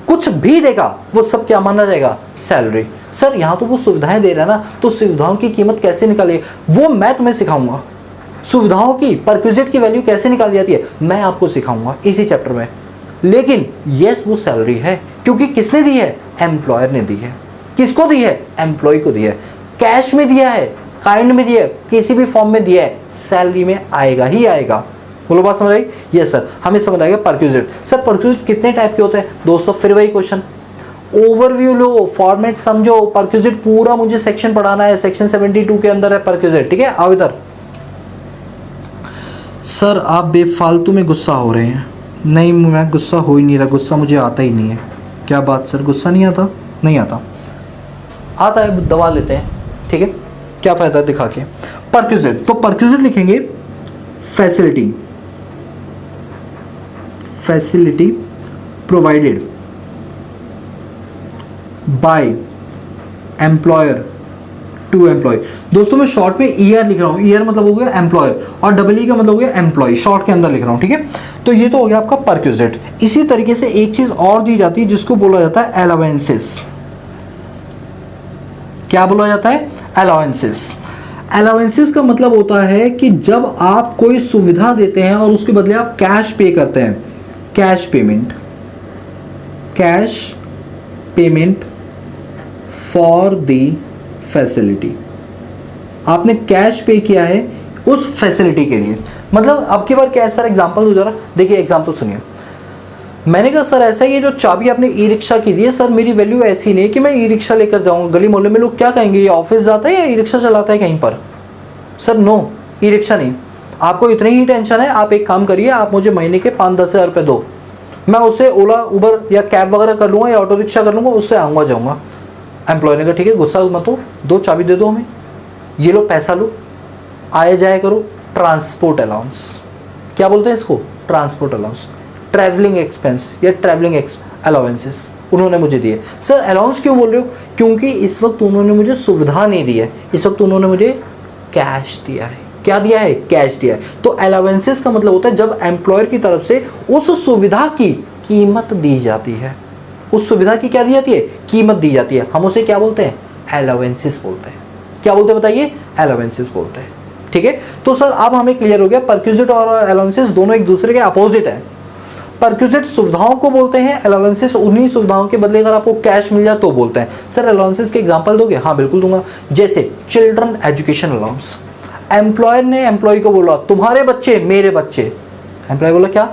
कुछ भी देगा, वो सब क्या माना जाएगा? सैलरी। सर यहां तो वो सुविधाएं दे रहा है ना, तो सुविधाओं की कीमत कैसे निकाले वो मैं तुम्हें सिखाऊंगा। सुविधाओं की, परक्विजिट की वैल्यू कैसे निकाली जाती है मैं आपको सिखाऊंगा इसी चैप्टर में। लेकिन यस वो सैलरी है, क्योंकि किसने दी है? एम्प्लॉयर ने दी है। किसको दी है? एम्प्लॉय को दी है। कैश में दिया है, काइंड में दिया है, किसी भी फॉर्म में दिया है, सैलरी में आएगा ही आएगा। बोलो बात समझ आई? यस सर, हमें समझ आएगा परक्विजिट। सर परक्विजिट कितने टाइप के होते हैं? दोस्तों फिर वही क्वेश्चन, ओवरव्यू लो, फॉर्मेट समझो। परक्विजिट पूरा मुझे सेक्शन पढ़ाना है, सेक्शन 72 के अंदर है परक्विजिट, ठीक है। आओ इधर। सर आप बेफालतू में गुस्सा हो रहे हैं। नहीं मैं गुस्सा हो ही नहीं रहा, गुस्सा मुझे आता ही नहीं है। क्या बात सर, गुस्सा नहीं आता? नहीं आता, आता है, दबा लेते हैं, ठीक है, क्या फायदा दिखा के। परक्विजिट, तो परक्विजिट लिखेंगे facility, facility provided by employer to employ. दोस्तों मैं शॉर्ट में ईयर लिख रहा हूं, ईयर मतलब हो गया एम्प्लॉयर और डबल ई का मतलब हो गया एम्प्लॉय, शॉर्ट के अंदर लिख रहा हूं, ठीक है। तो ये तो हो गया आपका परक्विजिट। इसी तरीके से एक चीज और दी जाती है जिसको बोला जाता है अलाउंसेस। क्या बोला जाता है? अलाउंसेस। अलाउंसेस का मतलब होता है कि जब आप कोई सुविधा देते हैं और उसके बदले आप कैश पे करते हैं, cash payment, cash payment for the facility. आपने कैश पे किया है उस फैसिलिटी के लिए। मतलब अब की बार क्या है सर, एग्जांपल दो जरा। देखिए एग्जांपल सुनिए, मैंने कहा सर ऐसा ही है, जो चाबी आपने ई रिक्शा की दी है सर, मेरी वैल्यू ऐसी नहीं है कि मैं ई रिक्शा लेकर जाऊंगा, गली मोहल्ले में लोग क्या कहेंगे, ये ऑफिस जाता है या ई रिक्शा चलाता है कहीं पर। सर नो, ई रिक्शा नहीं। आपको इतनी ही टेंशन है, आप एक काम करिए, आप मुझे महीने के 5-10 हज़ार रुपये दो, मैं उससे ओला उबर या कैब वगैरह कर लूँगा या ऑटो रिक्शा कर लूँगा, उससे आऊँगा जाऊँगा। एम्प्लॉय ने कहा ठीक है गुस्सा मत हो, दो चाबी दे दो हमें, ये लो पैसा लो, आया जाया करो। ट्रांसपोर्ट अलाउंस, क्या बोलते हैं इसको? ट्रांसपोर्ट अलाउंस, ट्रैवलिंग एक्सपेंस या ट्रैवलिंग अलाउंसेस उन्होंने मुझे दिए। सर अलाउंस क्यों बोल रहे हो? क्योंकि इस वक्त उन्होंने मुझे सुविधा नहीं दी है, इस वक्त उन्होंने मुझे कैश दिया है। क्या दिया है? कैश दिया है। तो अलाउंसेस का मतलब होता है जब एम्प्लॉयर की तरफ से उस सुविधा की कीमत दी जाती है, उस सुविधा की क्या दी जाती है? कीमत दी जाती है। हम उसे क्या बोलते हैं? अलाउंसेस बोलते हैं। क्या बोलते हैं बताइए? अलाउंसेस बोलते हैं, ठीक है। तो सर अब हमें क्लियर हो गया, परक्विजिट और अलाउंसेस दोनों एक दूसरे के अपोजिट है। परक्विजिट सुविधाओं को बोलते हैं, अलाउंसेस उन्हीं सुविधाओं के बदले अगर आपको कैश मिल जाए तो बोलते हैं। सर अलाउंसेस के एग्जांपल दोगे? हाँ बिल्कुल दूंगा। जैसे चिल्ड्रन एजुकेशन अलाउंस, एम्प्लॉयर ने एम्प्लॉय को बोला तुम्हारे बच्चे मेरे बच्चे, एम्प्लॉय बोला क्या?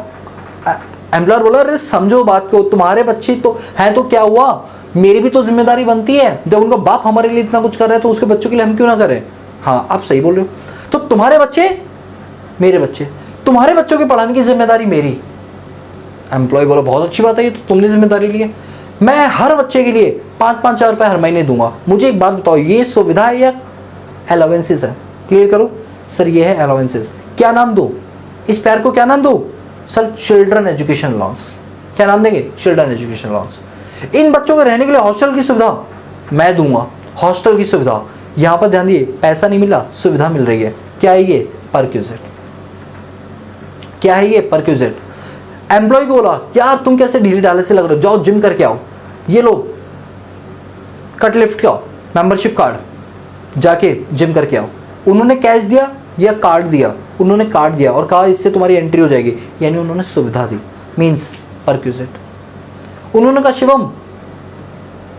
एम्प्लॉयर बोला अरे समझो बात को, तुम्हारे बच्चे तो हैं तो क्या हुआ, मेरी भी तो जिम्मेदारी बनती है, जब उनका बाप हमारे लिए इतना कुछ कर रहा है तो उसके बच्चों के लिए हम क्यों ना करें। हाँ आप सही बोल रहे हो। तो तुम्हारे बच्चे मेरे बच्चे, तुम्हारे बच्चों के पढ़ाने की जिम्मेदारी मेरी। एम्प्लॉय बोला बहुत अच्छी बात है, ये तो तुमने जिम्मेदारी ली है, मैं हर बच्चे के लिए 5-5 हज़ार रुपये हर महीने दूंगा। मुझे एक बात बताओ, ये सुविधा है या अलाउंसेस है। क्लियर करो सर, ये है अलाउंसेस। क्या नाम दो इस प्यार को, क्या नाम दो सर? Children education allowance. क्या नाम देंगे? Children education allowance. इन बच्चों के रहने के लिए हॉस्टल की सुविधा मैं दूंगा, हॉस्टल की सुविधा। यहां पर ध्यान दिए, पैसा नहीं मिला, सुविधा मिल रही है। क्या है ये? परक्यूजिट। क्या है ये? परक्यूजिट। एम्प्लॉय को बोला यार तुम कैसे ढीले ढाले से लग रहे हो, जाओ जिम करके आओ, ये लो कट लिफ्ट का मेंबरशिप कार्ड, जाके जिम करके आओ। उन्होंने कैश दिया या कार्ड दिया? उन्होंने कार्ड दिया और कहा इससे तुम्हारी एंट्री हो जाएगी, यानी उन्होंने सुविधा दी, मींस परक्यूजिट। उन्होंने कहा शिवम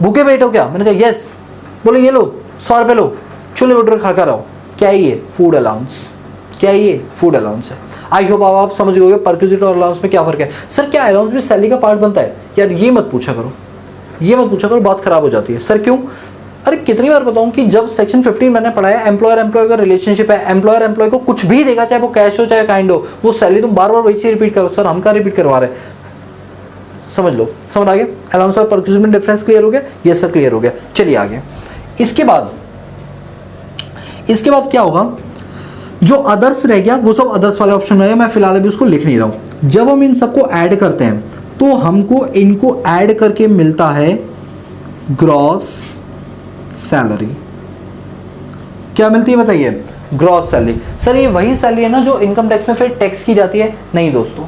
भूखे बैठो क्या? मैंने कहा यस। बोले ये लो 100 रुपये लो, छोले भटूरे खा कर आओ। क्या है ये? Food allowance. क्या है ये? फूड अलाउंस है। आई होप आप समझ गए परक्यूजिट और अलाउंस में क्या फर्क है। सर क्या अलाउंस भी सैलरी का पार्ट बनता है? यार ये मत पूछा करो, ये मत पूछा करो, बात खराब हो जाती है। सर क्यों? अरे कितनी बार बताऊं कि जब सेक्शन 15 मैंने पढ़ाया, एम्प्लॉयर एम्प्लॉय का रिलेशनशिप है, एम्प्लॉयर एम्प्लॉय को कुछ भी देगा, चाहे वो कैश हो चाहे काइंड हो, वो सैलरी तुम बार बार वही से रिपीट करो। सर हम क्या रिपीट करवा रहे हैं? समझ लो, समझ आ गया? अलाउंस और परक्यूजिट में डिफरेंस क्लियर हो गया? यस सर क्लियर हो गया। चलिए आगे। इसके बाद क्या होगा? जो अदर्स रह गया वो सब अदर्स वाले ऑप्शन में, मैं फिलहाल अभी उसको लिख नहीं रहा हूं। जब हम इन सबको ऐड करते हैं तो हमको इनको ऐड करके मिलता है ग्रॉस सैलरी। क्या मिलती है बताइए? Gross salary. सर ये वही सैलरी है ना जो इनकम टैक्स में फिर टैक्स की जाती है? नहीं दोस्तों,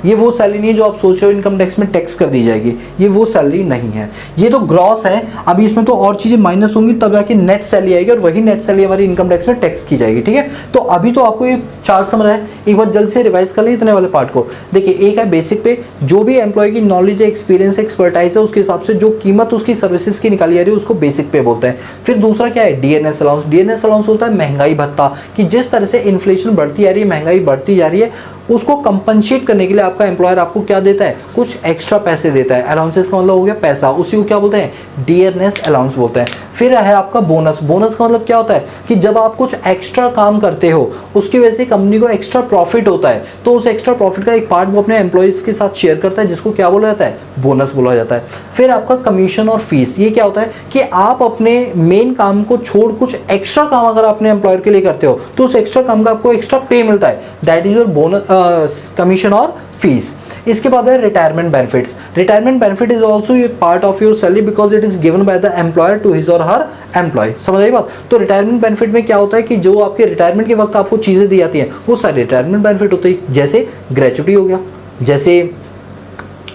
ये वो सैलरी नहीं है जो आप सोच रहे हो इनकम टैक्स में टैक्स कर दी जाएगी, ये वो सैलरी नहीं है। ये तो ग्रॉस है। अभी इसमें तो और चीज़ें माइनस होंगी तब जाके नेट सैलरी आएगी और वही नेट सैलरी हमारी इनकम टैक्स में टैक्स की जाएगी। ठीक है, तो अभी तो आपको ये चार्ट समझ रहा है, एक बार जल्द से रिवाइज कर लीजिए इतने वाले पार्ट को। देखिए एक है बेसिक पे, जो भी एम्प्लॉय की नॉलेज है, एक्सपीरियंस है, एक्सपर्टाइज है, उसके हिसाब से जो कीमत उसकी सर्विसेज की निकाली जा रही है उसको बेसिक पे बोलते हैं। फिर दूसरा क्या है? DNS allowance. डीएनएस अलाउंस होता है महंगाई भत्ता, कि जिस तरह से इन्फ्लेशन बढ़ती जा रही है, महंगाई बढ़ती जा रही है, उसको कंपनसेट करने के लिए आपका एम्प्लॉयर आपको क्या देता है? कुछ एक्स्ट्रा पैसे देता है। अलाउंसेस का मतलब हो गया पैसा, उसी को क्या बोलते हैं? डीएनएस अलाउंस बोलते हैं। फिर है आपका बोनस। बोनस का मतलब क्या होता है? कि जब आप कुछ एक्स्ट्रा काम करते हो उसकी वजह से कंपनी को एक्स्ट्रा प्रॉफिट होता है, तो उस एक्स्ट्रा प्रॉफिट का एक पार्ट वो अपने एम्प्लॉयज के साथ शेयर करता है, जिसको क्या बोला जाता है? बोनस बोला जाता है। फिर आपका कमीशन और फीस। ये क्या होता है? कि आप अपने मेन काम को छोड़ कुछ एक्स्ट्रा काम अगर अपने एम्प्लॉयर के लिए करते हो तो उस एक्स्ट्रा काम का आपको एक्स्ट्रा पे मिलता है, that is your bonus, commission और फीस। इसके बाद है retirement benefits. Retirement benefit is also part of your salary because it is given by the employer to his और हर एम्प्लॉय। समझ आई बात? तो रिटायरमेंट बेनिफिट में क्या होता है कि जो आपके रिटायरमेंट के वक्त आपको चीजें दी जाती हैं वो सारी रिटायरमेंट बेनिफिट होती है, जैसे ग्रेचुटी हो गया, जैसे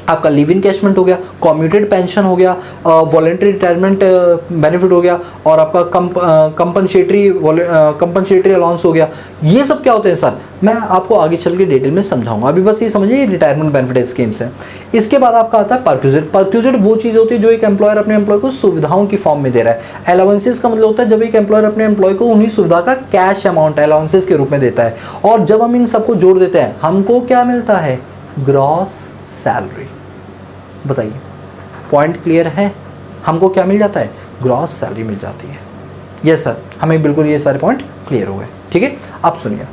आपका लिव इनकैशमेंट हो गया, कम्यूटेड पेंशन हो गया, वॉलेंट्री रिटायरमेंट बेनिफिट हो गया, और आपका कंपनसेटरी अलाउंस हो गया। ये सब क्या होते हैं सर? मैं आपको आगे चल के डिटेल में समझाऊंगा, अभी बस ये समझिए रिटायरमेंट बेनिफिट स्कीम्स हैं। इसके बाद आपका आता है परक्यूजिट। परक्यूजिट वो चीज़ होती है जो एक एम्प्लॉयर अपने एम्प्लॉय को सुविधाओं की फॉर्म में दे रहा है। अलाउंसेस का मतलब होता है जब एक एम्प्लॉयर अपने एम्प्लॉय को उन्हीं सुविधा का कैश अमाउंट अलाउंसेस के रूप में देता है, और जब हम इन सबको जोड़ देते हैं हमको क्या मिलता है? Gross salary. बताइए, पॉइंट क्लियर है? हमको क्या मिल जाता है? ग्रॉस सैलरी मिल जाती है। यस सर, हमें बिल्कुल ये सारे पॉइंट क्लियर हो गए। ठीक है, अब सुनिए।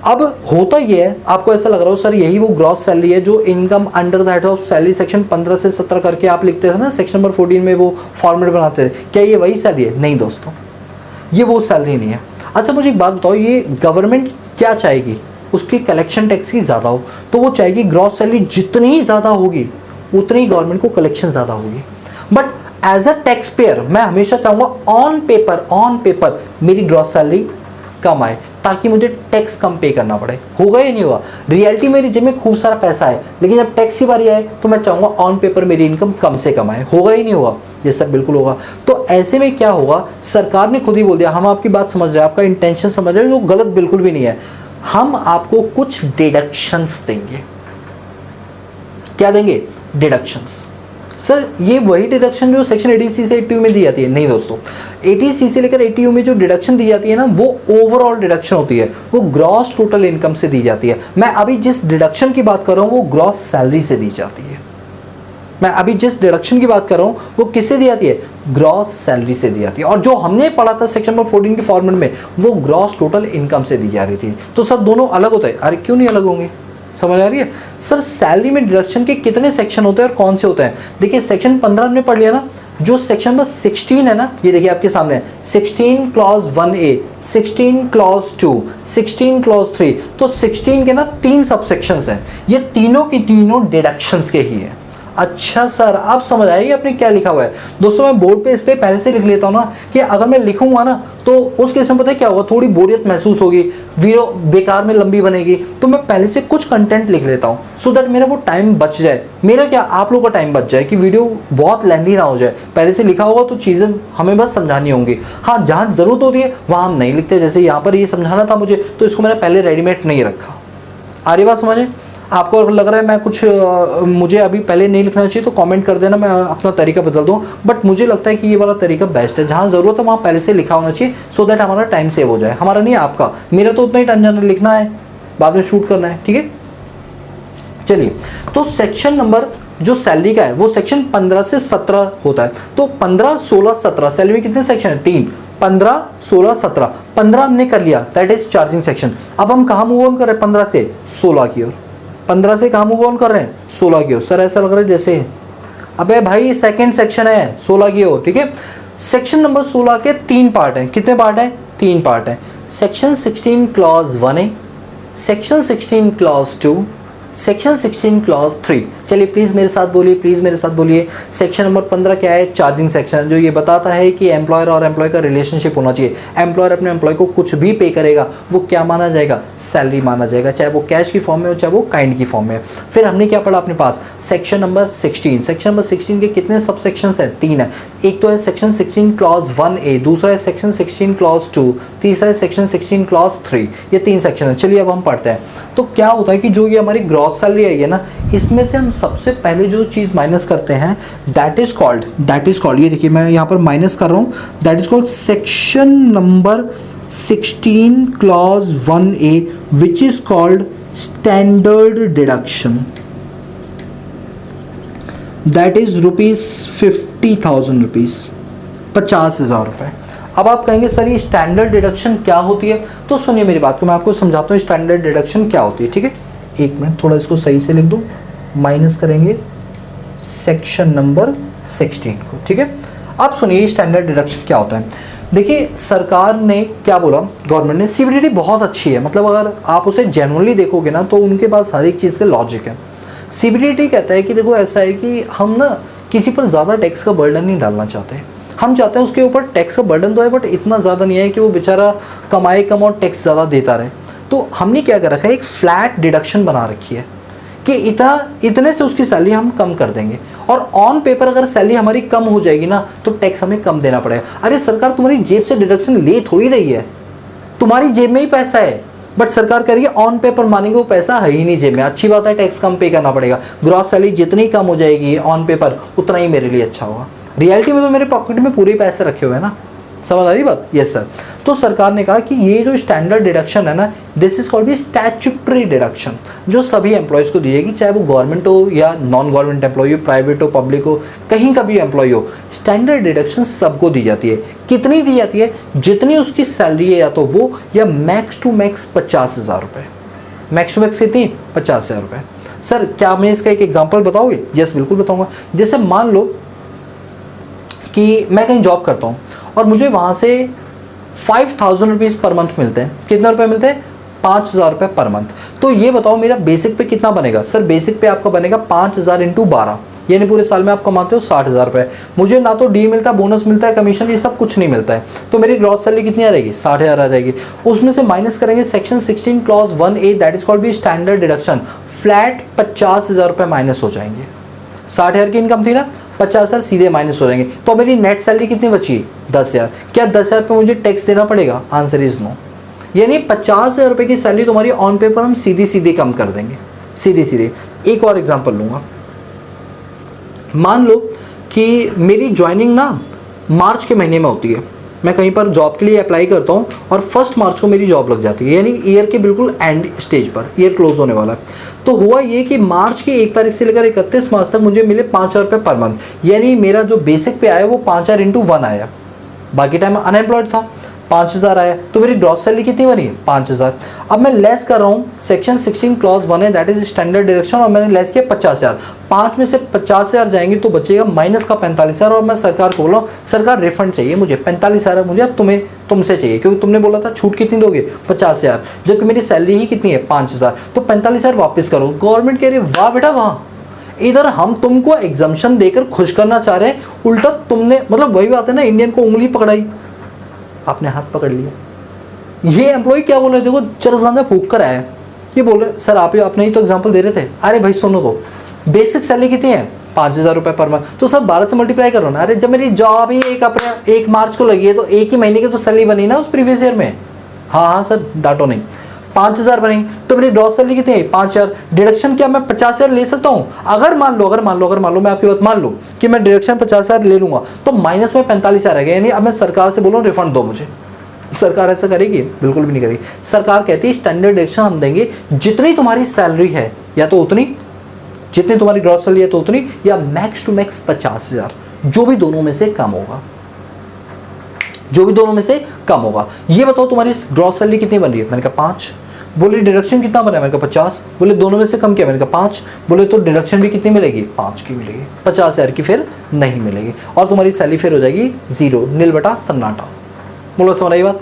अब होता ये है, आपको ऐसा लग रहा हो सर यही वो ग्रॉस सैलरी है जो income under the head of salary section 15 से 17 करके आप लिखते थे ना, सेक्शन नंबर 14 में वो फॉर्मेट बनाते थे, क्या ये वही सैलरी है? नहीं दोस्तों, ये वो सैलरी नहीं है। अच्छा मुझे एक बात बताओ, ये गवर्नमेंट क्या चाहेगी? उसकी कलेक्शन टैक्स की ज़्यादा हो, तो वो चाहेगी ग्रॉस सैलरी जितनी ही ज़्यादा होगी उतनी ही गवर्नमेंट को कलेक्शन ज़्यादा होगी। But as a tax payer मैं हमेशा चाहूँगा ऑन पेपर मेरी ग्रॉस सैलरी कम आए, ताकि मुझे टैक्स कम पे करना पड़े। होगा या नहीं होगा? रियलिटी मेरी जेब में खूब सारा पैसा है, लेकिन जब टैक्स की बारी आए तो मैं चाहूँगा ऑन पेपर मेरी इनकम कम से कम आए। होगा या नहीं होगा? ये सर बिल्कुल होगा। तो ऐसे में क्या होगा? सरकार ने खुद ही बोल दिया, हम आपकी बात समझ रहे हैं, आपका इंटेंशन समझ रहे हैं, जो गलत बिल्कुल भी नहीं है। हम आपको कुछ डिडक्शंस देंगे। क्या देंगे? डिडक्शंस। सर ये वही डिडक्शन जो सेक्शन 80C से 80U में दी जाती है? नहीं दोस्तों, 80C से लेकर 80U में जो डिडक्शन दी जाती है ना, वो ओवरऑल डिडक्शन होती है, वो ग्रॉस टोटल इनकम से दी जाती है। मैं अभी जिस डिडक्शन की बात कर रहा हूँ वो ग्रॉस सैलरी से दी जाती है। मैं अभी जिस डिडक्शन की बात कर रहा हूँ वो किससे दी जाती है? ग्रॉस सैलरी से दी जाती है। और जो हमने पढ़ा था सेक्शन नंबर 14 के फॉर्मेट में, वो ग्रॉस टोटल इनकम से दी जा रही थी। तो सर दोनों अलग होते हैं? अरे क्यों नहीं अलग होंगे? समझ आ रही है? सर सैलरी में डिडक्शन के कितने सेक्शन होते हैं और कौन से होते हैं? देखिए सेक्शन 15 हमने पढ़ लिया ना, जो सेक्शन नंबर 16 है ना, ये देखिए आपके सामने 16 क्लॉज 1A, 16 क्लॉज 2, 16 क्लॉज 3, तो 16 के ना 3 सब सेक्शंस हैं, ये तीनों की तीनों डिडक्शंस के ही हैं। अच्छा सर, आप समझ आएगी आपने क्या लिखा हुआ है। दोस्तों मैं बोर्ड पे इसलिए पहले से लिख लेता हूँ ना कि अगर मैं लिखूंगा ना तो उस केस में पता है क्या होगा, थोड़ी बोरियत महसूस होगी, वीडियो बेकार में लंबी बनेगी, तो मैं पहले से कुछ कंटेंट लिख लेता हूँ सो दैट मेरा वो टाइम बच जाए, मेरा क्या आप लोगों का टाइम बच जाए कि वीडियो बहुत लेंथी ना हो जाए। पहले से लिखा होगा तो चीज़ें हमें बस समझानी होंगी। हाँ, जहाँ ज़रूरत होती है वहाँ हम नहीं लिखते, जैसे यहाँ पर ये समझाना था मुझे तो इसको मैंने पहले रेडीमेड नहीं रखा। आ रही बात समझे? आपको अगर लग रहा है मैं कुछ मुझे अभी पहले नहीं लिखना चाहिए तो कमेंट कर देना, मैं अपना तरीका बदल दूँ, बट मुझे लगता है कि ये वाला तरीका बेस्ट है। जहाँ ज़रूरत है वहाँ पहले से लिखा होना चाहिए सो दैट हमारा टाइम सेव हो जाए, हमारा नहीं आपका। मेरा तो उतना ही टाइम जाना, लिखना है, बाद में शूट करना है, ठीक है। चलिए, तो सेक्शन नंबर जो सैलरी का है वो सेक्शन 15 से 17 होता है। तो 15, 16, 17 सैलरी में कितने सेक्शन है? 3, 15, 16, 17। 15 हमने कर लिया, दैट इज चार्जिंग सेक्शन। अब हम कहाँ मूव ऑन कर रहे हैं? 15 से 16 की ओर। 15 से कहाँ मूव ऑन कर रहे हैं? 16 की ओर। सर ऐसा लग रहा है जैसे अबे भाई सेकंड सेक्शन है 16 की ओर, ठीक है। सेक्शन नंबर 16 के 3 पार्ट हैं। कितने पार्ट हैं? 3 पार्ट हैं। Section 16 clause 1A, section 16 clause 2, section 16 clause 3। चलिए प्लीज़ मेरे साथ बोलिए, प्लीज़ मेरे साथ बोलिए। सेक्शन नंबर 15 क्या है? चार्जिंग सेक्शन, जो ये बताता है कि एम्प्लॉयर और एम्प्लॉय का रिलेशनशिप होना चाहिए। एम्प्लॉयर अपने एम्प्लॉय को कुछ भी पे करेगा वो क्या माना जाएगा? सैलरी माना जाएगा, चाहे वो कैश की फॉर्म में हो चाहे वो काइंड की फॉर्म में। फिर हमने क्या पढ़ा अपने पास? Section number 16। सेक्शन नंबर 16 के कितने सब सेक्शंस हैं? 3 है। एक तो है सेक्शन 16 क्लॉज 1A, दूसरा है सेक्शन 16 क्लॉज 2, तीसरा है सेक्शन 16 क्लॉज 3। ये 3 सेक्शन है। चलिए अब हम पढ़ते हैं। तो क्या होता है कि जो ये हमारी ग्रॉस सैलरी आई है ना, इसमें से हम सबसे पहले जो चीज़ माइनस करते हैं दैट इज कॉल्ड, ये देखिए मैं यहाँ पर माइनस कर रहा हूँ, that is called section number 16 clause 1A which is called standard deduction, that is ₹50,000, 50,000 रुपये। अब आप कहेंगे सर ये स्टैंडर्ड डिडक्शन क्या होती है? तो सुनिए मेरी बात को, मैं आपको समझाता हूँ स्टैंडर्ड डिडक्शन क्या होती है, ठीक है। एक मिनट, थोड़ा इसको सही से लिख दूँ। माइनस करेंगे सेक्शन नंबर 16 को, ठीक है। अब सुनिए स्टैंडर्ड डिडक्शन क्या होता है। देखिए सरकार ने क्या बोला, गवर्नमेंट ने, सीबीडीटी बहुत अच्छी है, मतलब अगर आप उसे जेन्युइनली देखोगे ना तो उनके पास हर एक चीज़ का लॉजिक है। सीबीडीटी कहता है कि देखो ऐसा है कि हम ना किसी पर ज़्यादा टैक्स का बर्डन नहीं डालना चाहते। हम चाहते हैं उसके ऊपर टैक्स का बर्डन तो है बट इतना ज़्यादा नहीं है कि वो बेचारा कमाए कम और टैक्स ज़्यादा देता रहे। तो हमने क्या कर रखा है, एक फ्लैट डिडक्शन बना रखी है कि इतने से उसकी सैलरी हम कम कर देंगे, और ऑन पेपर अगर सैलरी हमारी कम हो जाएगी ना तो टैक्स हमें कम देना पड़ेगा। अरे सरकार तुम्हारी जेब से डिडक्शन ले थोड़ी रही है, तुम्हारी जेब में ही पैसा है, बट सरकार कह रही है ऑन पेपर मानेंगे वो पैसा है ही नहीं जेब में। अच्छी बात है, टैक्स कम पे करना पड़ेगा। ग्रॉस सैलरी जितनी कम हो जाएगी ऑन पेपर उतना ही मेरे लिए अच्छा होगा। रियलिटी में तो मेरे पॉकेट में पूरे पैसे रखे हुए हैं ना, समझ आ रही बात? Yes sir. तो सरकार ने कहा कि ये जो स्टैंडर्ड डिडक्शन है ना, this is called be statutory deduction, जो सभी एम्प्लॉयज़ को दी जाएगी, चाहे वो गवर्नमेंट हो या नॉन गवर्नमेंट एम्प्लॉय हो, प्राइवेट हो, पब्लिक हो, कहीं का भी एम्प्लॉय हो। स्टैंडर्ड डिडक्शन सबको दी जाती है। कितनी दी जाती है? जितनी उसकी सैलरी है या तो वो, या मैक्स टू मैक्स 50,000 रुपये। मैक्स टू मैक्स कितनी? 50,000 रुपये। सर क्या मैं इसका एक एग्जाम्पल बताओगे? यस बिल्कुल बताऊँगा। जैसे मान लो कि मैं कहीं जॉब करता हूँ और मुझे वहाँ से 5,000 रुपीज़ पर मंथ मिलते हैं। कितने रुपए मिलते हैं? 5,000 रुपये पर मंथ। तो ये बताओ मेरा बेसिक पे कितना बनेगा? सर बेसिक पे आपका बनेगा 5,000 इंटू 12, यानी पूरे साल में आप कमाते हो 60,000 रुपये। मुझे ना तो डी मिलता, बोनस मिलता है, कमीशन, ये सब कुछ नहीं मिलता है, तो मेरी ग्रॉस सैलरी कितनी आ जाएगी? 60,000 आ जाएगी। उसमें से माइनस करेंगे section 16 clause 1A, that is called be standard deduction. Flat 50,000 रुपये माइनस हो जाएंगे। 60,000 की इनकम थी ना, 50,000 सीधे माइनस हो जाएंगे। तो मेरी नेट सैलरी कितनी बची? 10,000। क्या 10,000 पे मुझे टैक्स देना पड़ेगा? Answer is no. यानी 50,000 रुपये की सैलरी तुम्हारी ऑन पेपर हम सीधी सीधी कम कर देंगे, सीधी सीधी। एक और एग्जांपल लूँगा। मान लो कि मेरी ज्वाइनिंग ना मार्च के महीने में होती है, मैं कहीं पर जॉब के लिए अप्लाई करता हूँ और 1 मार्च को मेरी जॉब लग जाती है, यानी ईयर के बिल्कुल एंड स्टेज पर, ईयर क्लोज होने वाला है। तो हुआ ये कि मार्च की 1 तारीख से लेकर 31 मार्च तक मुझे मिले 5,000 रुपये पर मंथ, यानी मेरा जो बेसिक पे आया वो 5,000 इंटू 1 आया, बाकी टाइम अनएम्प्लॉयड था। 5,000 आया, तो मेरी ग्रॉस सैलरी कितनी बनी? 5,000। अब मैं लेस कर रहा हूँ, सेक्शन 16 क्लॉज 1 है, दैट इज स्टैंडर्ड डिडक्शन, और मैंने लेस किया 50,000। 5 में से 50,000 जाएंगे तो बचेगा माइनस का 45,000, और मैं सरकार को बोला सरकार रिफंड चाहिए मुझे, 45,000 मुझे अब तुमसे चाहिए, क्योंकि तुमने बोला था छूट कितनी दोगे? 50,000, जबकि मेरी सैलरी ही कितनी है? 5,000, तो 45,000 वापस करो। गवर्नमेंट कह रही है वाह बेटा वाह, इधर हम तुमको एग्जाम्शन देकर खुश करना चाह रहे हैं, उल्टा तुमने, मतलब वही बात है ना, इंडियन को उंगली पकड़ाई, आपने हाथ पकड़ लिया। ये एम्प्लॉय क्या बोल रहे, देखो चरसगांधा फूक कर आया, ये बोल रहे सर आपने ही तो एग्जांपल दे रहे थे। अरे भाई सुनो तो, बेसिक सैलरी कितनी है? 5,000 रुपये पर मंथ, तो सर 12 से मल्टीप्लाई करो ना। अरे जब मेरी जॉब ही एक मार्च को लगी है, तो एक ही महीने की तो सैलरी बनी ना उस प्रीवियस ईयर में। हाँ सर डांटो नहीं, 5,000 बनी, तो मेरी ग्रॉस सैलरी कितनी है? 5,000। डिडक्शन क्या मैं 50,000 ले सकता हूँ? अगर मान लो मैं आपकी बात मान लूँ कि मैं डिडक्शन 50,000 ले लूंगा, तो माइनस में 45,000 आ गया, यानी अब मैं सरकार से बोलूँ रिफंड दो मुझे। सरकार ऐसा करेगी? बिल्कुल भी नहीं करेगी। सरकार कहती है स्टैंडर्ड डिडक्शन हम देंगे, जितनी तुम्हारी सैलरी है या तो उतनी, जितनी तुम्हारी ग्रॉस सैलरी है तो उतनी, या मैक्स टू मैक्स 50,000, जो भी दोनों में से कम होगा, जो भी दोनों में से कम होगा। ये बताओ तुम्हारी ग्रॉस सैलरी कितनी बन रही है? मैंने कहा 5। बोले डिडक्शन कितना बना है? मैंने कहा 50। बोले दोनों में से कम क्या? मैंने कहा 5। बोले तो डिडक्शन भी कितनी मिलेगी? 5 की मिलेगी, 50,000 की फिर नहीं मिलेगी, और तुम्हारी सैलरी फिर हो जाएगी 0, नील बटा सन्नाटा। बोलो समझ आई बात?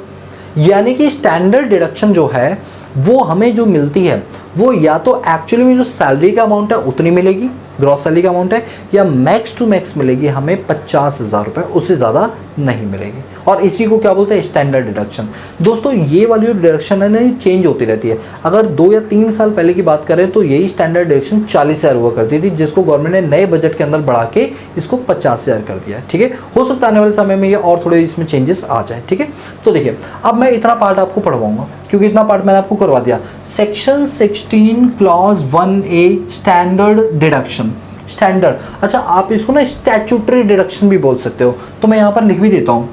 यानी कि स्टैंडर्ड डिडक्शन जो है वो हमें जो मिलती है वो या तो एक्चुअली में जो सैलरी का अमाउंट है उतनी मिलेगी, ग्रॉस सैलरी का अमाउंट है, या मैक्स टू मैक्स मिलेगी हमें 50,000 रुपये, उससे ज़्यादा नहीं मिलेगी। और इसी को क्या बोलते हैं? Standard deduction. दोस्तों ये वाली जो डिडक्शन है ना, ये चेंज होती रहती है। अगर 2 या 3 साल पहले की बात करें तो यही स्टैंडर्ड डिडक्शन 40,000 हुआ करती थी, जिसको गवर्नमेंट ने नए बजट के अंदर बढ़ा के इसको 50,000 कर दिया है। ठीक है, हो सकता है आने वाले समय में ये और थोड़े इसमें चेंजेस आ जाए। ठीक है, तो देखिए अब मैं इतना पार्ट आपको पढ़वाऊंगा, क्योंकि इतना पार्ट मैंने आपको करवा दिया। Section 16 clause 1A standard deduction. Standard, अच्छा आप इसको ना स्टैट्यूटरी डिडक्शन भी बोल सकते हो, तो मैं यहां पर लिख भी देता हूं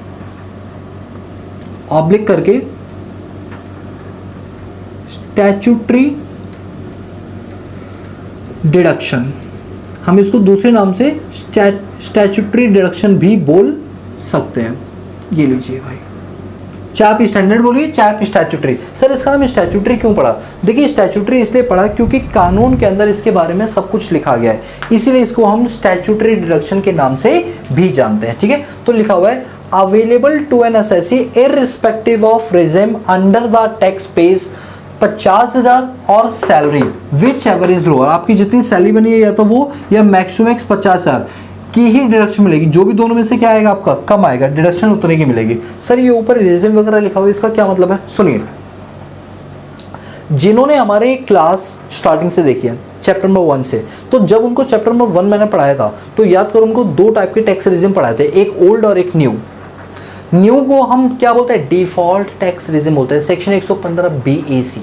ऑब्लिक करके, स्टैट्यूटरी डिडक्शन। हम इसको दूसरे नाम से स्टैट्यूटरी डिडक्शन भी बोल सकते हैं। ये लीजिए भाई, चाहे आप स्टैंडर्ड बोलिए चाहे आप स्टैट्यूटरी। सर इसका नाम स्टैट्यूटरी क्यों पड़ा? देखिए स्टैट्यूटरी इसलिए पड़ा क्योंकि कानून के अंदर इसके बारे में सब कुछ लिखा गया है, इसीलिए इसको हम स्टैट्यूटरी डिडक्शन के नाम से भी जानते हैं। ठीक है, तो लिखा हुआ है available to an assessee irrespective of regime under the tax page 50,000 और salary whichever is lower. आपकी जितनी सैलरी बनी है या तो वो या मैक्स टू मैक्स 50,000 की ही डिडक्शन मिलेगी, जो भी दोनों में से क्या आएगा आपका कम आएगा, डिडक्शन उतने की मिलेगी। सर ये ऊपर रेजिम वगैरह लिखा हुआ है, इसका क्या मतलब है? सुनिए, जिन्होंने हमारे क्लास स्टार्टिंग से देखी है चैप्टर नंबर 1 से, तो जब उनको चैप्टर नंबर 1 मैंने पढ़ाया था तो याद करो उनको 2 टाइप के टैक्स रेजिम पढ़ाए थे, एक ओल्ड और एक न्यू। न्यू को हम क्या बोलते हैं? डिफॉल्ट टैक्स रेजिम बोलते हैं, सेक्शन 115 BAC।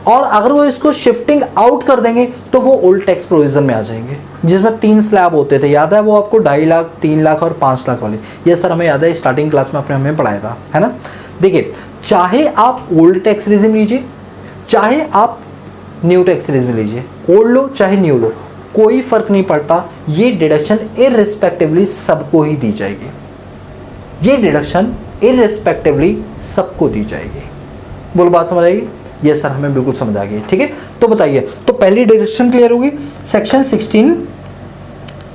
और अगर वो इसको शिफ्टिंग आउट कर देंगे तो वो ओल्ड टैक्स प्रोविजन में आ जाएंगे, जिसमें 3 स्लैब होते थे, याद है वो आपको? 2.5 लाख, 3 लाख और 5 लाख वाले। ये सर हमें याद है, स्टार्टिंग क्लास में आपने हमें पढ़ाया था, है ना? देखिए चाहे आप ओल्ड टैक्स रेजिम लीजिए चाहे आप न्यू टैक्स रेजिम लीजिए, ओल्ड लो चाहे न्यू लो, कोई फर्क नहीं पड़ता, ये डिडक्शन इररिस्पेक्टिवली सबको ही दी जाएगी। ये डिडक्शन इररिस्पेक्टिवली सबको दी जाएगी। बोलो बात समझ आएगी? यस सर हमें बिल्कुल समझ आ गई। ठीक है, तो बताइए, तो पहली डिडक्शन क्लियर होगी, section 16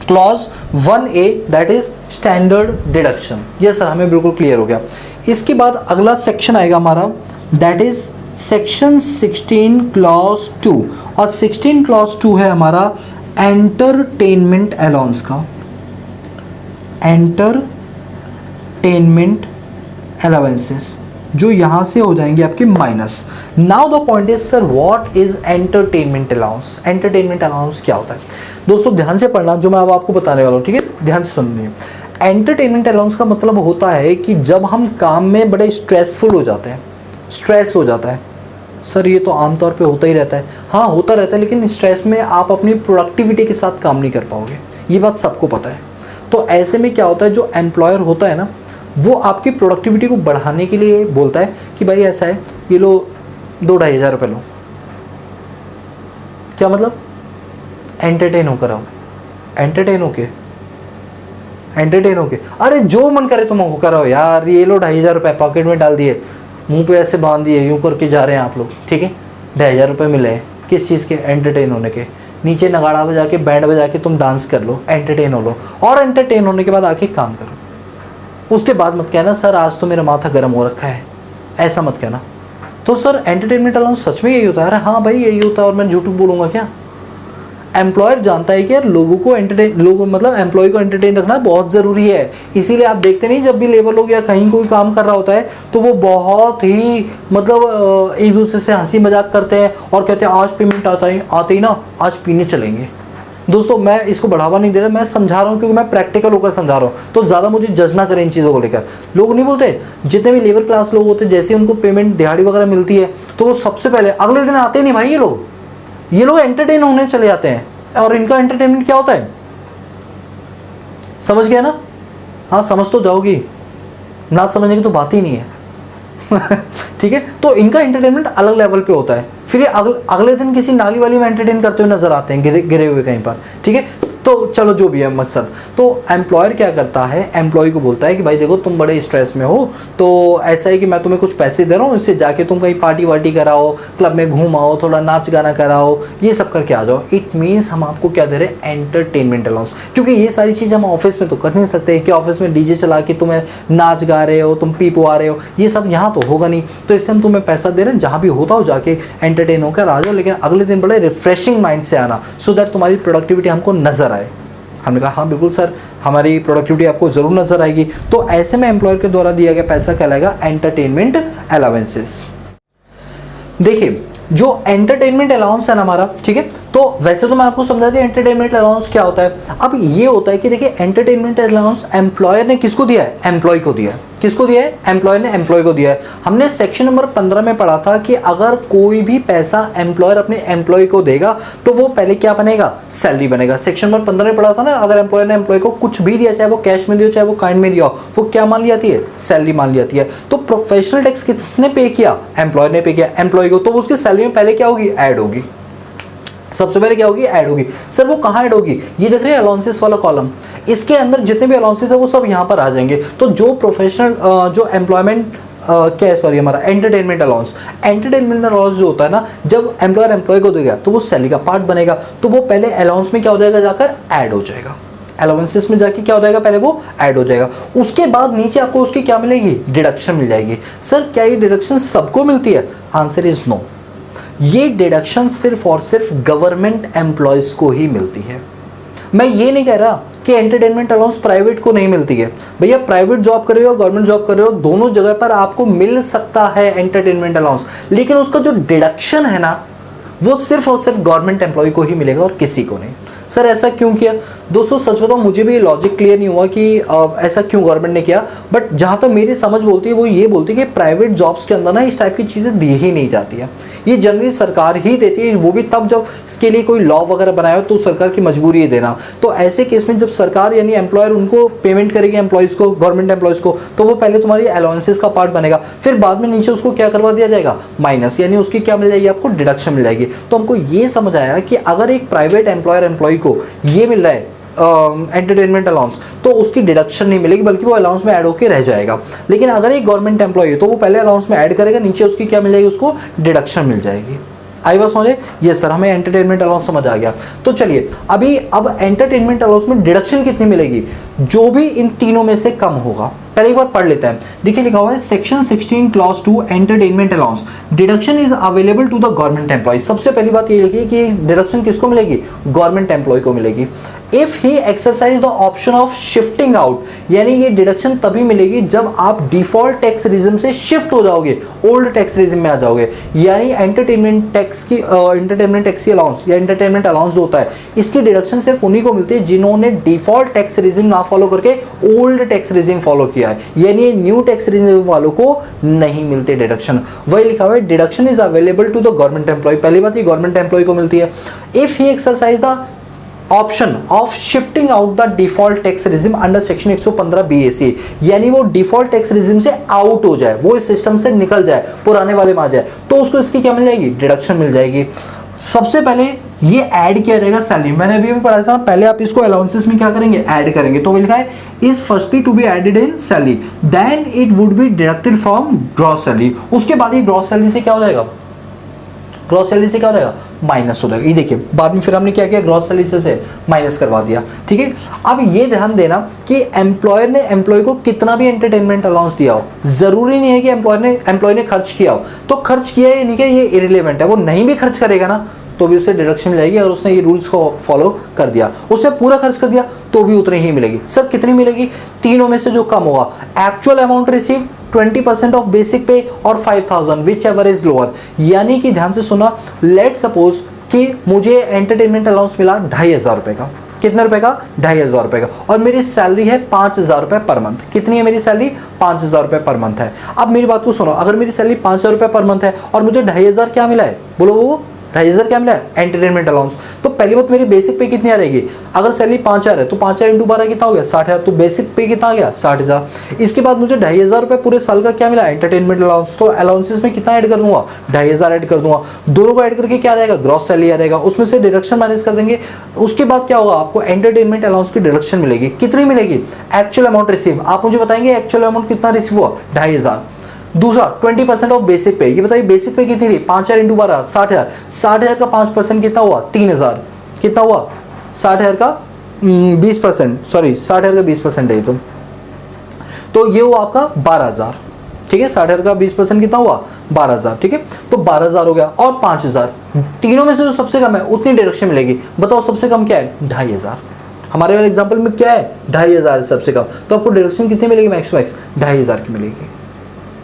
clause 1A that is standard deduction. Yes sir हमें बिल्कुल क्लियर हो गया। इसके बाद अगला सेक्शन आएगा हमारा, दैट इज सेक्शन 16 क्लॉज 2, और 16 क्लॉज 2 है हमारा एंटरटेनमेंट अलाउंस का, एंटरटेनमेंट अलाउंसेस, जो यहाँ से हो जाएंगे आपके minus. Now the point is sir what is entertainment allowance? Entertainment allowance क्या होता है? दोस्तों ध्यान से पढ़ना जो मैं अब आपको बताने वाला हूँ, ठीक है, ध्यान से सुनिए। एंटरटेनमेंट अलाउंस का मतलब होता है कि जब हम काम में बड़े स्ट्रेसफुल हो जाते हैं, स्ट्रेस हो जाता है। सर ये तो आमतौर पे होता ही रहता है, हाँ होता रहता है, लेकिन स्ट्रेस में आप अपनी प्रोडक्टिविटी के साथ काम नहीं कर पाओगे, ये बात सबको पता है। तो ऐसे में क्या होता है, जो एम्प्लॉयर होता है ना, वो आपकी प्रोडक्टिविटी को बढ़ाने के लिए बोलता है कि भाई ऐसा है, ये लो 2-2.5 हज़ार रुपये लो। क्या मतलब? एंटरटेन होकर आओ, एंटरटेन होके एंटरटेन होके, अरे जो मन करे तुम हमको करो यार, ये लो 2,500 रुपये पॉकेट में डाल दिए, मुंह पे ऐसे बांध दिए, यूँ करके जा रहे हैं आप लोग, ठीक है, 2,500 रुपये मिले हैं, किस चीज़ के, एंटरटेन होने के। नीचे नगाड़ा बजा के, बैंड बजा के तुम डांस कर लो, एंटरटेन हो लो, और एंटरटेन होने के बाद आके काम करो। उसके बाद मत कहना सर आज तो मेरा माथा गर्म हो रखा है, ऐसा मत कहना। तो सर एंटरटेनमेंट अलाउंस सच में यही होता है? अरे हाँ भाई यही होता है, और मैं झूठ बोलूँगा क्या? एम्प्लॉयर जानता है कि यार लोगों को मतलब एम्प्लॉय को एंटरटेन रखना बहुत ज़रूरी है। इसीलिए आप देखते नहीं, जब भी लेबर लोग या कहीं कोई काम कर रहा होता है तो वो बहुत ही मतलब एक दूसरे से हंसी मजाक करते हैं और कहते हैं आज पेमेंट आते ही ना आज पीने चलेंगे। दोस्तों मैं इसको बढ़ावा नहीं दे रहा, मैं समझा रहा हूँ क्योंकि मैं प्रैक्टिकल होकर समझा रहा हूँ, तो ज़्यादा मुझे जज ना करें इन चीज़ों को लेकर। लोग नहीं बोलते, जितने भी लेबर क्लास लोग होते हैं, जैसे उनको पेमेंट दिहाड़ी वगैरह मिलती है तो वो सबसे पहले अगले दिन आते नहीं भाई, ये लोग एंटरटेन होने चले जाते हैं। और इनका एंटरटेनमेंट क्या होता है, समझ गया ना? हाँ समझ तो जाओगी, ना समझने की तो बात ही नहीं है। ठीक है, तो इनका एंटरटेनमेंट अलग लेवल पे होता है। फिर ये अगले दिन किसी नाली वाली में एंटरटेन करते हुए नजर आते हैं, गिरे हुए कहीं पर। ठीक है, तो चलो जो भी है मकसद, तो एम्प्लॉयर क्या करता है, एम्प्लॉय को बोलता है कि भाई देखो तुम बड़े स्ट्रेस में हो, तो ऐसा है कि मैं तुम्हें कुछ पैसे दे रहा हूँ, इससे जाके तुम कहीं पार्टी वार्टी कराओ, क्लब में घूमाओ, थोड़ा नाच गाना कराओ, ये सब करके आ जाओ। इट मीन्स हम आपको क्या दे रहे हैं, एंटरटेनमेंट अलाउंस। क्योंकि ये सारी चीज़ हम ऑफिस में तो कर नहीं सकते कि ऑफिस में डीजे चला के तुम्हें नाच गा रहे हो, तुम पी पुआ रहे हो, ये सब यहाँ तो होगा नहीं। तो इससे हम तुम्हें पैसा दे रहे हैं, जहाँ भी होता हो जाके एंटरटेन होकर आ जाओ, लेकिन अगले दिन बड़े रिफ्रेशिंग माइंड से आना, सो दैट तुम्हारी प्रोडक्टिविटी हमको नजर आए। हमने कहा हाँ बिल्कुल सर, हमारी प्रोडक्टिविटी आपको ज़रूर नज़र आएगी। तो ऐसे में एम्प्लॉयर के द्वारा दिया गया पैसा कहलाएगा एंटरटेनमेंट अलाउंसेस। देखिए जो एंटरटेनमेंट अलाउंस है ना हमारा, ठीक है, तो वैसे तो मैं आपको समझा दिया एंटरटेनमेंट अलाउंस क्या होता है। अब ये होता है कि देखिए एंटरटेनमेंट अलाउंस एम्प्लॉयर ने किसको दिया है, एम्प्लॉय को दिया है। किसको दिया है, एम्प्लॉयर ने एम्प्लॉय को दिया है। हमने सेक्शन नंबर 15 में पढ़ा था कि अगर कोई भी पैसा एम्प्लॉयर अपने एम्प्लॉय को देगा तो वो पहले क्या बनेगा, सैलरी बनेगा। सेक्शन नंबर 15 में पढ़ा था ना, अगर एम्प्लॉयर ने एम्प्लॉय को कुछ भी दिया, चाहे वो कैश में दिया चाहे वो काइंड में दिया, वो क्या मान ली जाती है, सैलरी मान ली जाती है। तो प्रोफेशनल टैक्स किसने पे किया, एम्प्लॉयर ने पे किया एम्प्लॉय को, तो उसकी सैलरी में पहले क्या होगी, ऐड होगी। सबसे पहले क्या होगी, ऐड होगी। सर वो कहाँ ऐड होगी, ये देख रहे हैं अलाउंसेस वाला कॉलम, इसके अंदर जितने भी अलाउंसेस है वो सब यहाँ पर आ जाएंगे। तो जो प्रोफेशनल जो एम्प्लॉयमेंट क्या है, सॉरी हमारा एंटरटेनमेंट अलाउंस, एंटरटेनमेंट अलाउंस जो होता है ना, जब एम्प्लॉयर एम्प्लॉय को देगा तो वो सैलरी का पार्ट बनेगा, तो वो पहले अलाउंस में क्या हो जाएगा, जाकर ऐड हो जाएगा। अलाउंसेस में जाके क्या हो जाएगा, पहले वो ऐड हो जाएगा। उसके बाद नीचे आपको उसकी क्या मिलेगी, डिडक्शन मिल जाएगी। सर क्या ये डिडक्शन सबको मिलती है, आंसर इज नो। ये डिडक्शन सिर्फ और सिर्फ गवर्नमेंट एम्प्लॉयज को ही मिलती है। मैं ये नहीं कह रहा कि एंटरटेनमेंट अलाउंस प्राइवेट को नहीं मिलती है। भैया प्राइवेट जॉब कर रहे हो, गवर्नमेंट जॉब कर रहे हो, दोनों जगह पर आपको मिल सकता है एंटरटेनमेंट अलाउंस, लेकिन उसका जो डिडक्शन है ना, वो सिर्फ और सिर्फ गवर्नमेंट एम्प्लॉय को ही मिलेगा और किसी को नहीं। सर ऐसा क्यों किया? दोस्तों सच बताओ मुझे भी लॉजिक क्लियर नहीं हुआ कि ऐसा क्यों गवर्नमेंट ने किया, बट जहाँ तक मेरी समझ बोलती है वो ये बोलती है कि प्राइवेट जॉब्स के अंदर ना इस टाइप की चीज़ें दी ही नहीं जाती है, ये जनरली सरकार ही देती है, वो भी तब जब इसके लिए कोई लॉ वगैरह बनाया हो तो सरकार की मजबूरी है देना। तो ऐसे केस में जब सरकार यानी एम्प्लॉयर उनको पेमेंट करेगी एम्प्लॉयज़ को, गवर्नमेंट एम्प्लॉयज़ को, तो वो पहले तुम्हारी अलाउंसेस का पार्ट बनेगा, फिर बाद में नीचे उसको क्या करवा दिया जाएगा, माइनस, यानी उसकी क्या मिल जाएगी, आपको डिडक्शन मिल जाएगी। तो हमको ये समझ आया कि अगर एक प्राइवेट एम्प्लॉयर एम्प्लॉय को ये मिल रहा है एंटरटेनमेंट अलाउंस, तो उसकी डिडक्शन नहीं मिलेगी बल्कि वो अलाउंस में ऐड होकर रह जाएगा। लेकिन अगर एक गवर्नमेंट एम्प्लॉय है तो वो पहले अलाउंस में ऐड करेगा, नीचे उसकी क्या मिल जाएगी, उसको डिडक्शन मिल जाएगी। आई बात समझे? ये सर हमें एंटरटेनमेंट अलाउंस समझ आ गया। तो चलिए अब एंटरटेनमेंट अलाउंस में डिडक्शन कितनी मिलेगी, जो भी इन तीनों में से कम होगा। पहले एक बार पढ़ लेते हैं। देखिए लिखा हुआ है section 16 clause 2 entertainment allowance deduction is available to the government employee. सबसे पहली बात ये लिखी है कि डिडक्शन किसको मिलेगी, गवर्नमेंट एम्प्लॉय को मिलेगी। If he exercise the option of shifting out, यानी ये डिडक्शन तभी मिलेगी जब आप डिफॉल्ट टैक्स रिजिम से शिफ्ट हो जाओगे, ओल्ड टैक्स रिजिम में आ जाओगे। यानी एंटरटेनमेंट टैक्स की अलाउंस या एंटरटेनमेंट अलाउंस जो होता है, इसकी डिडक्शन सिर्फ उन्हीं को मिलती है जिन्होंने डिफॉल्ट टैक्स रिजिम ना फॉलो करके ओल्ड टैक्स रिजिम फॉलो किया है, यानी न्यू टैक्स रिजिम वालों को नहीं मिलते डिडक्शन। वही लिखा हुआ है deduction is available to the government employee, पहली बात ये गवर्नमेंट एम्प्लॉय को मिलती है। If he exercise the option of shifting out the default tax regime under section 115 BAC, यानी वो डिफॉल्ट टैक्स रिजिम से आउट हो जाए, वो इस सिस्टम से निकल जाए, पुराने वाले में आ जाए, तो उसको इसकी क्या मिल जाएगी, डिडक्शन मिल जाएगी। सबसे पहले ये ऐड किया जाएगा सैलरी, मैंने अभी भी पढ़ा था, पहले आप इसको अलाउंसेस में क्या करेंगे, ऐड करेंगे। तो लिखा है is firstly to be added in salary, then it would be deducted from gross salary. उसके बाद ये ग्रॉस सैलरी से क्या हो जाएगा, ग्रॉस सैलरी से क्या हो जाएगा, माइनस हो जाएगा। ये देखिए बाद में फिर हमने क्या किया, ग्रॉस सैलरी से माइनस करवा दिया, ठीक है। अब ये ध्यान देना कि एम्प्लॉयर ने एम्प्लॉय को कितना भी एंटरटेनमेंट अलाउंस दिया हो, जरूरी नहीं है कि एम्प्लॉय ने खर्च किया हो, तो खर्च किया है नहीं कि ये इरिलेवेंट है। वो नहीं भी खर्च करेगा ना तो भी उसे डिडक्शन मिलेगी, और उसने ये रूल्स को फॉलो कर दिया, उसने पूरा खर्च कर दिया तो भी उतनी ही मिलेगी। सर कितनी मिलेगी, तीनों में से जो कम होगा। Actual amount receive 20% of basic पे और 5000 विच एवर इज लोअर। यानी कि ध्यान से सुना, लेट सपोज कि मुझे एंटरटेनमेंट अलाउंस मिला 2500 रुपये का, कितने रुपए का, 2500 रुपये का, और मेरी सैलरी है 5000 रुपये पर मंथ। कितनी है मेरी सैलरी, 5000 रुपये पर मंथ है। अब मेरी बात को सुनो, अगर मेरी सैलरी 5000 रुपये पर मंथ है और मुझे 2500 क्या मिला है, बोलो वो 2500 क्या मिला है, एंटरटेनमेंट अलाउंस। तो पहली बात मेरी बेसिक पे कितनी आ रहेगी, अगर सैलरी 5000 है तो 5000 इंटू 12 कितना हो गया, 60000। तो बेसिक पे कितना आ गया, 60000। इसके बाद मुझे 2500 रुपये पूरे साल का क्या मिला, एंटरटेनमेंट अलाउंस। तो अलाउंसेस में कितना ऐड कर दूंगा, 2500 ऐड कर दूंगा। दोनों को ऐड करके क्या आ जाएगा, ग्रॉस सैलरी आ जाएगा, उसमें से डिडक्शन माइनस कर देंगे। उसके बाद क्या होगा, आपको एंटरटेनमेंट अलाउंस की डिडक्शन मिलेगी। कितनी मिलेगी, एक्चुअल अमाउंट रिसीव। आप मुझे बताएंगे एक्चुअल अमाउंट कितना रिसीव हुआ, 2500। दूसरा 20% ऑफ बेसिक पे, ये बताइए बेसिक पे कितनी थी, 5000 इंटू 12 60000। 60000 का 5% कितना हुआ, 3000। कितना हुआ, 60000 का 20%, सॉरी 60000 का 20% है ये तो ये हुआ आपका 12000, ठीक है। 60000 का 20% कितना हुआ, 12000, ठीक है। तो 12000 हो गया, और 5000, तीनों में से जो सबसे कम है उतनी डिडक्शन मिलेगी। बताओ सबसे कम क्या है, 2500। हमारे वाले एग्जाम्पल में क्या है, 2500 सबसे कम, तो आपको डिडक्शन कितनी मिलेगी, मैक्स 2500 की मिलेगी।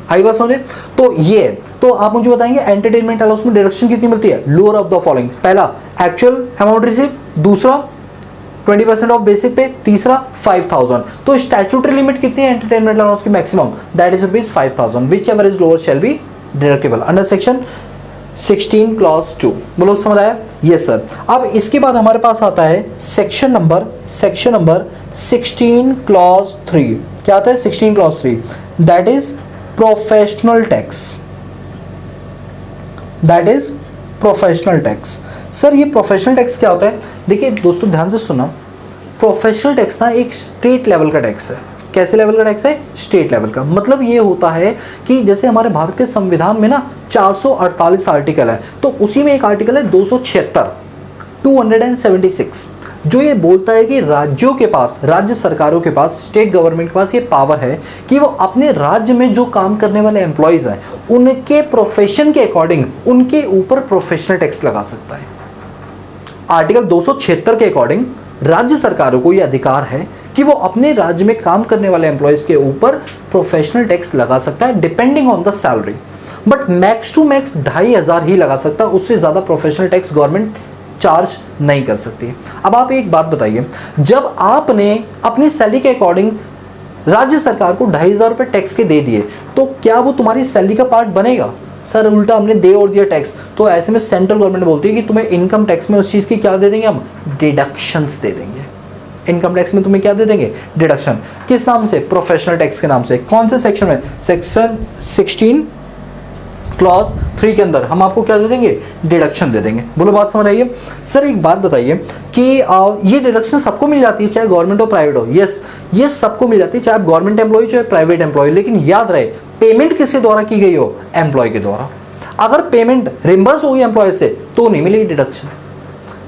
आई बात समझे। तो ये, तो आप मुझे बताएंगे एंटरटेनमेंट अलाउंस में डिडक्शन कितनी मिलती है, लोअर ऑफ द फॉलोइंग। पहला एक्चुअल अमाउंट रिसीव, दूसरा 20% ऑफ बेसिक पे, तीसरा 5000। तो स्टैट्यूटरी लिमिट कितनी है एंटरटेनमेंट अलाउंस की, maximum, that is rupees 5000, which ever is lower shall be deductible under section 16 clause 2। बोलो समझ आया, यस सर। अब इसके बाद हमारे पास आता है सेक्शन नंबर 16 क्लॉज 3। क्या आता है, 16 clause 3, that is professional tax, that is professional tax. Sir ये प्रोफेशनल टैक्स क्या होता है, देखिए दोस्तों ध्यान से सुना, प्रोफेशनल टैक्स ना एक स्टेट लेवल का टैक्स है। कैसे लेवल का टैक्स है, स्टेट लेवल का। मतलब ये होता है कि जैसे हमारे भारत के संविधान में ना 448 आर्टिकल है, तो उसी में एक आर्टिकल है 276 जो ये बोलता है कि राज्यों के पास, राज्य सरकारों के पास, स्टेट गवर्नमेंट के पास ये पावर है कि वो अपने राज्य में जो काम करने वाले एम्प्लॉयज़ हैं उनके प्रोफेशन के अकॉर्डिंग उनके ऊपर प्रोफेशनल टैक्स लगा सकता है। आर्टिकल 276 के अकॉर्डिंग राज्य सरकारों को ये अधिकार है कि वो अपने राज्य में काम करने वाले एम्प्लॉयज़ के ऊपर प्रोफेशनल टैक्स लगा सकता है depending on the salary, but max to max 2500 ही लगा सकता है, उससे ज़्यादा प्रोफेशनल टैक्स गवर्नमेंट चार्ज नहीं कर सकती। अब आप एक बात बताइए, जब आपने अपनी सैलरी के अकॉर्डिंग राज्य सरकार को 2500 रुपये टैक्स के दे दिए, तो क्या वो तुम्हारी सैलरी का पार्ट बनेगा? सर उल्टा हमने दे और दिया टैक्स, तो ऐसे में सेंट्रल गवर्नमेंट बोलती है कि तुम्हें इनकम टैक्स में उस चीज़ की क्या दे देंगे, हम डिडक्शंस दे देंगे। इनकम टैक्स में तुम्हें क्या दे देंगे, डिडक्शन। किस नाम से, प्रोफेशनल टैक्स के नाम से। कौन से सेक्शन में, सेक्शन 16 क्लॉज 3 के अंदर हम आपको क्या दे देंगे, डिडक्शन दे देंगे। बोलो बात समझ आइए। सर एक बात बताइए कि ये डिडक्शन सबको मिल जाती है, चाहे गवर्नमेंट हो प्राइवेट हो। यस, ये सबको मिल जाती है, चाहे आप गवर्नमेंट एम्प्लॉय चाहे प्राइवेट एम्प्लॉय। लेकिन याद रहे पेमेंट किसके द्वारा की गई हो, एम्प्लॉय के द्वारा। अगर पेमेंट रिम्बर्स होगी एम्प्लॉय से तो नहीं मिलेगी डिडक्शन,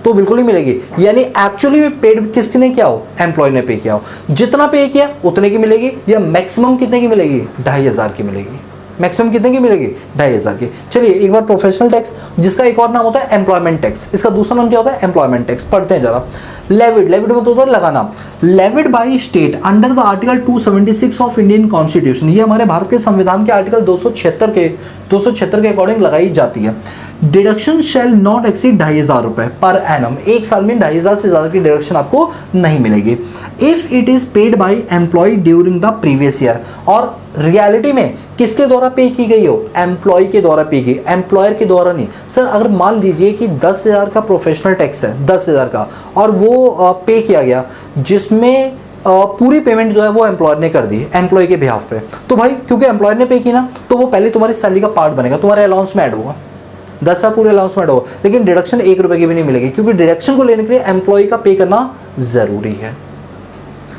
तो बिल्कुल नहीं मिलेगी। यानी एक्चुअली में पेड किसने किया हो, एम्प्लॉय ने पे किया हो। जितना पे किया उतने की मिलेगी, या मैक्सिमम कितने की मिलेगी, 2500 की मिलेगी। मैक्सिमम कितने की मिलेगी, 2500 की। चलिए एक बार प्रोफेशनल टैक्स, जिसका एक और नाम होता है एम्प्लॉयमेंट टैक्स, इसका दूसरा नाम क्या होता है, एम्प्लॉयमेंट टैक्स। पढ़ते हैं जरा। लेविड, लेविड में तो होता है लगाना। Levied by state under the article 276 of Indian constitution, ये हमारे भारत के संविधान के आर्टिकल 276 के अकॉर्डिंग लगाई जाती है। डिडक्शन शैल नॉट एक्सीड 2500 रुपये पर एनम, एक साल में 2500 से ज़्यादा की डिडक्शन आपको नहीं मिलेगी। If it is paid by employ during the previous year, और रियलिटी में किसके द्वारा पे की गई हो, एम्प्लॉय के द्वारा पे की, एम्प्लॉयर के द्वारा नहीं। सर अगर मान लीजिए कि 10,000 का प्रोफेशनल टैक्स है, 10,000 का, और वो पे किया गया, जिसमें पूरी पेमेंट जो है वो एम्प्लॉयर ने कर दी, एम्प्लॉय के बिहाफ पे, तो भाई क्योंकि एम्प्लॉयर ने पे की ना, तो वो पहले तुम्हारी सैलरी का पार्ट बनेगा, तुम्हारे अलाउंस में ऐड होगा। 10,000 पूरे अलाउंस में ऐड होगा, लेकिन डिडक्शन 1 रुपये की भी नहीं मिलेगी, क्योंकि डिडक्शन को लेने के लिए एम्प्लॉय का पे करना ज़रूरी है।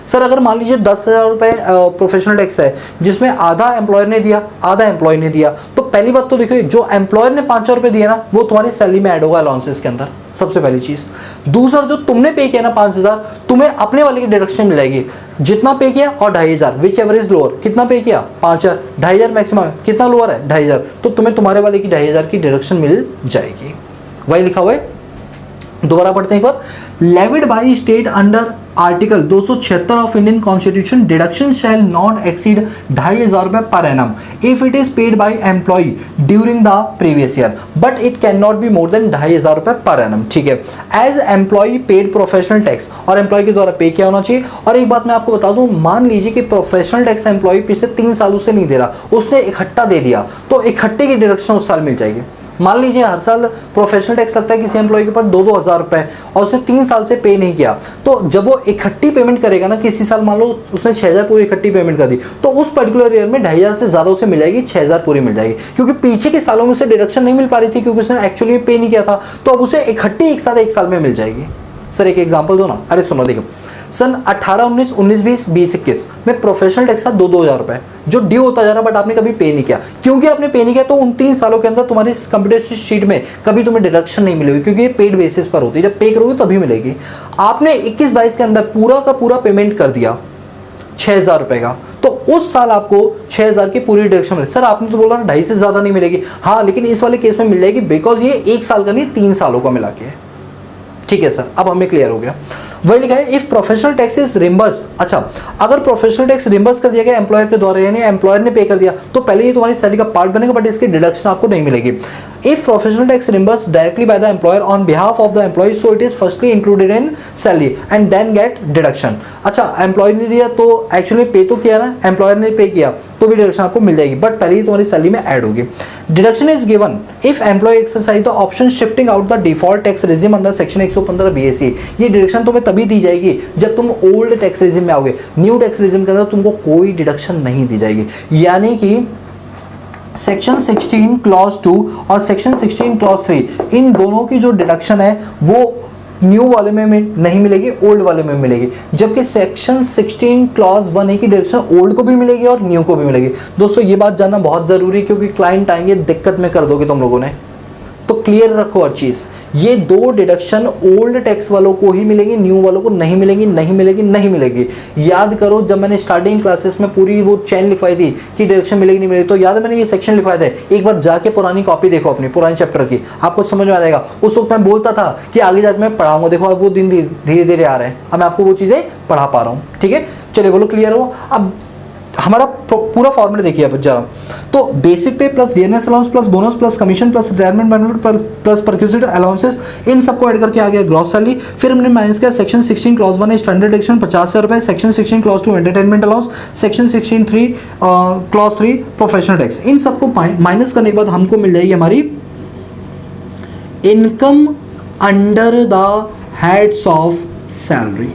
सर अगर मान लीजिए 10,000 रुपये प्रोफेशनल टैक्स है, जिसमें आधा एम्प्लॉयर ने दिया आधा एम्प्लॉय ने दिया, तो पहली बात तो देखिए जो एम्प्लॉयर ने 500 रुपये दिए ना, वो तुम्हारी सैलरी में ऐड होगा अलाउंसेस के अंदर, सबसे पहली चीज़। दूसरा, जो तुमने पे किया ना 5,000, तुम्हें अपने वाले की डिडक्शन मिलेगी, जितना पे किया और 2,500, विच एवर इज लोअर। कितना पे किया 5,000, 2,500 मैक्सिमम, कितना लोअर है 2,500, तो तुम्हें तुम्हारे वाले की 2,500 की डिडक्शन मिल जाएगी। वही लिखा हुआ है, दोबारा पढ़ते हैं एक बार। Levied by state under article 276 of Indian constitution, deduction shall not exceed 2,500 रुपये per annum if it is paid by employ during the previous year, but it can not be more than 2,500 रुपये per annum. ठीक है, as employ paid professional tax, और employ के द्वारा पे किया होना चाहिए। और एक बात मैं आपको बता दूं, मान लीजिए कि प्रोफेशनल टैक्स एम्प्लॉय पिछले 3 सालों से नहीं दे रहा, उसने इकट्ठा दे दिया, तो इकट्ठे की डिडक्शन उस साल मिल जाएगी। मान लीजिए हर साल प्रोफेशनल टैक्स लगता है किसी एम्प्लॉय के ऊपर 2-2 हज़ार रुपये, और उसने 3 साल से पे नहीं किया, तो जब वो इकट्ठी पेमेंट करेगा ना, किसी साल मान लो उसने 6,000 पूरी इकट्ठी पेमेंट कर दी, तो उस पर्टिकुलर ईयर में 2,500 से ज़्यादा उसे मिलेगी, 6,000 पूरी मिल जाएगी, क्योंकि पीछे के सालों में उसे डिडक्शन नहीं मिल पा रही थी, क्योंकि उसने एक्चुअली पे नहीं किया था, तो अब उसे इकट्ठी एक साथ 1 साल में मिल जाएगी। सर एक एग्जाम्पल दो ना। अरे सुनो, देखो सन 18-19, 19-20, 20-21 में प्रोफेशनल टैक्स था 2-2 हज़ार रुपये, जो ड्यू होता जा रहा, बट आपने कभी पे नहीं किया। क्योंकि आपने पे नहीं किया, तो उन 3 सालों के अंदर तुम्हारी कंप्यूटर शीट में कभी तुम्हें डिडक्शन नहीं मिलेगी, क्योंकि ये पेड बेसिस पर होती है, जब पे करोगे तभी मिलेगी। आपने 21-22 के अंदर पूरा का पूरा पेमेंट कर दिया 6,000 रुपये का, तो उस साल आपको 6,000 की पूरी डिडक्शन मिलेगी। सर आपने तो बोला 2.5 से ज़्यादा नहीं मिलेगी, हाँ, लेकिन इस वाले केस में मिल जाएगी, बिकॉज ये 1 साल का नहीं 3 सालों का मिला के है। ठीक है सर, अब हमें क्लियर हो गया। वही लिखा है, if professional tax is reimburse. अच्छा, अगर प्रोफेशनल टैक्स रिम्बर्स कर दिया गया एम्प्लॉयर के द्वारा, यानी एम्प्लॉयर ने पे कर दिया, तो पहले ये तुम्हारी सैलरी का पार्ट बनेगा, बट इसकी डिडक्शन आपको नहीं मिलेगी। If professional tax reimburse directly by the employer on behalf of the employee, so it is firstly included in salary and then get deduction. अच्छा, एम्प्लॉय ने दिया तो एक्चुअली पे तो किया ना, एम्प्लॉयर ने पे किया, तो भी डिडक्शन आपको मिल जाएगी, बट पहले ही तुम्हारी सैलरी में ऐड होगी। Deduction is given if employee exercise the option shifting out the default tax regime under section 115 BSC. ये डिडक्शन तुम्हें तभी दी जाएगी जब तुम ओल्ड टैक्स रेजिम में आओगे। न्यू टैक्स रेजिम के अंदर तुमको कोई डिडक्शन नहीं दी जाएगी, यानी कि सेक्शन 16 क्लॉज 2 और सेक्शन 16 क्लॉज 3, इन दोनों की जो डिडक्शन है वो न्यू वाले में नहीं मिलेगी, ओल्ड वाले में मिलेगी। जबकि सेक्शन 16 क्लॉज 1 की डिडक्शन ओल्ड को भी मिलेगी और न्यू को भी मिलेगी। दोस्तों ये बात जानना बहुत ज़रूरी है, क्योंकि क्लाइंट आएंगे दिक्कत में कर दोगे तुम लोगों ने, तो क्लियर रखो हर चीज़। ये 2 डिडक्शन ओल्ड टैक्स वालों को ही मिलेंगी, न्यू वालों को नहीं मिलेगी, नहीं मिलेगी, नहीं मिलेगी। याद करो, जब मैंने स्टार्टिंग क्लासेस में पूरी वो चैन लिखवाई थी कि डिडक्शन मिलेगी नहीं मिलेगी, तो याद है मैंने ये सेक्शन लिखवाए थे। एक बार जाके पुरानी कॉपी देखो अपनी, पुरानी चैप्टर की, आपको समझ में आ जाएगा। उस वक्त मैं बोलता था कि आगे जाकर मैं पढ़ाऊंगा, देखो अब वो दिन धीरे धीरे आ रहे हैं, अब मैं आपको वो चीज़ें पढ़ा पा रहा हूँ। ठीक है, चलिए बोलो क्लियर हो। अब हमारा पूरा फॉर्मूला देखिए अब जरा, तो basic pay plus DNS allowance plus bonus plus commission plus retirement benefit plus perquisite allowances, इन सबको ऐड करके आ गया ग्रॉस सैलरी। फिर हमने माइनस किया सेक्शन 16 क्लॉज 1 स्टैंडर्ड डिडक्शन 50,000 रुपये, section 16 clause 2 entertainment allowance, section 16 clause 3 professional tax. इन सबको माइनस करने के बाद हमको मिल जाएगी हमारी income under the heads of salary.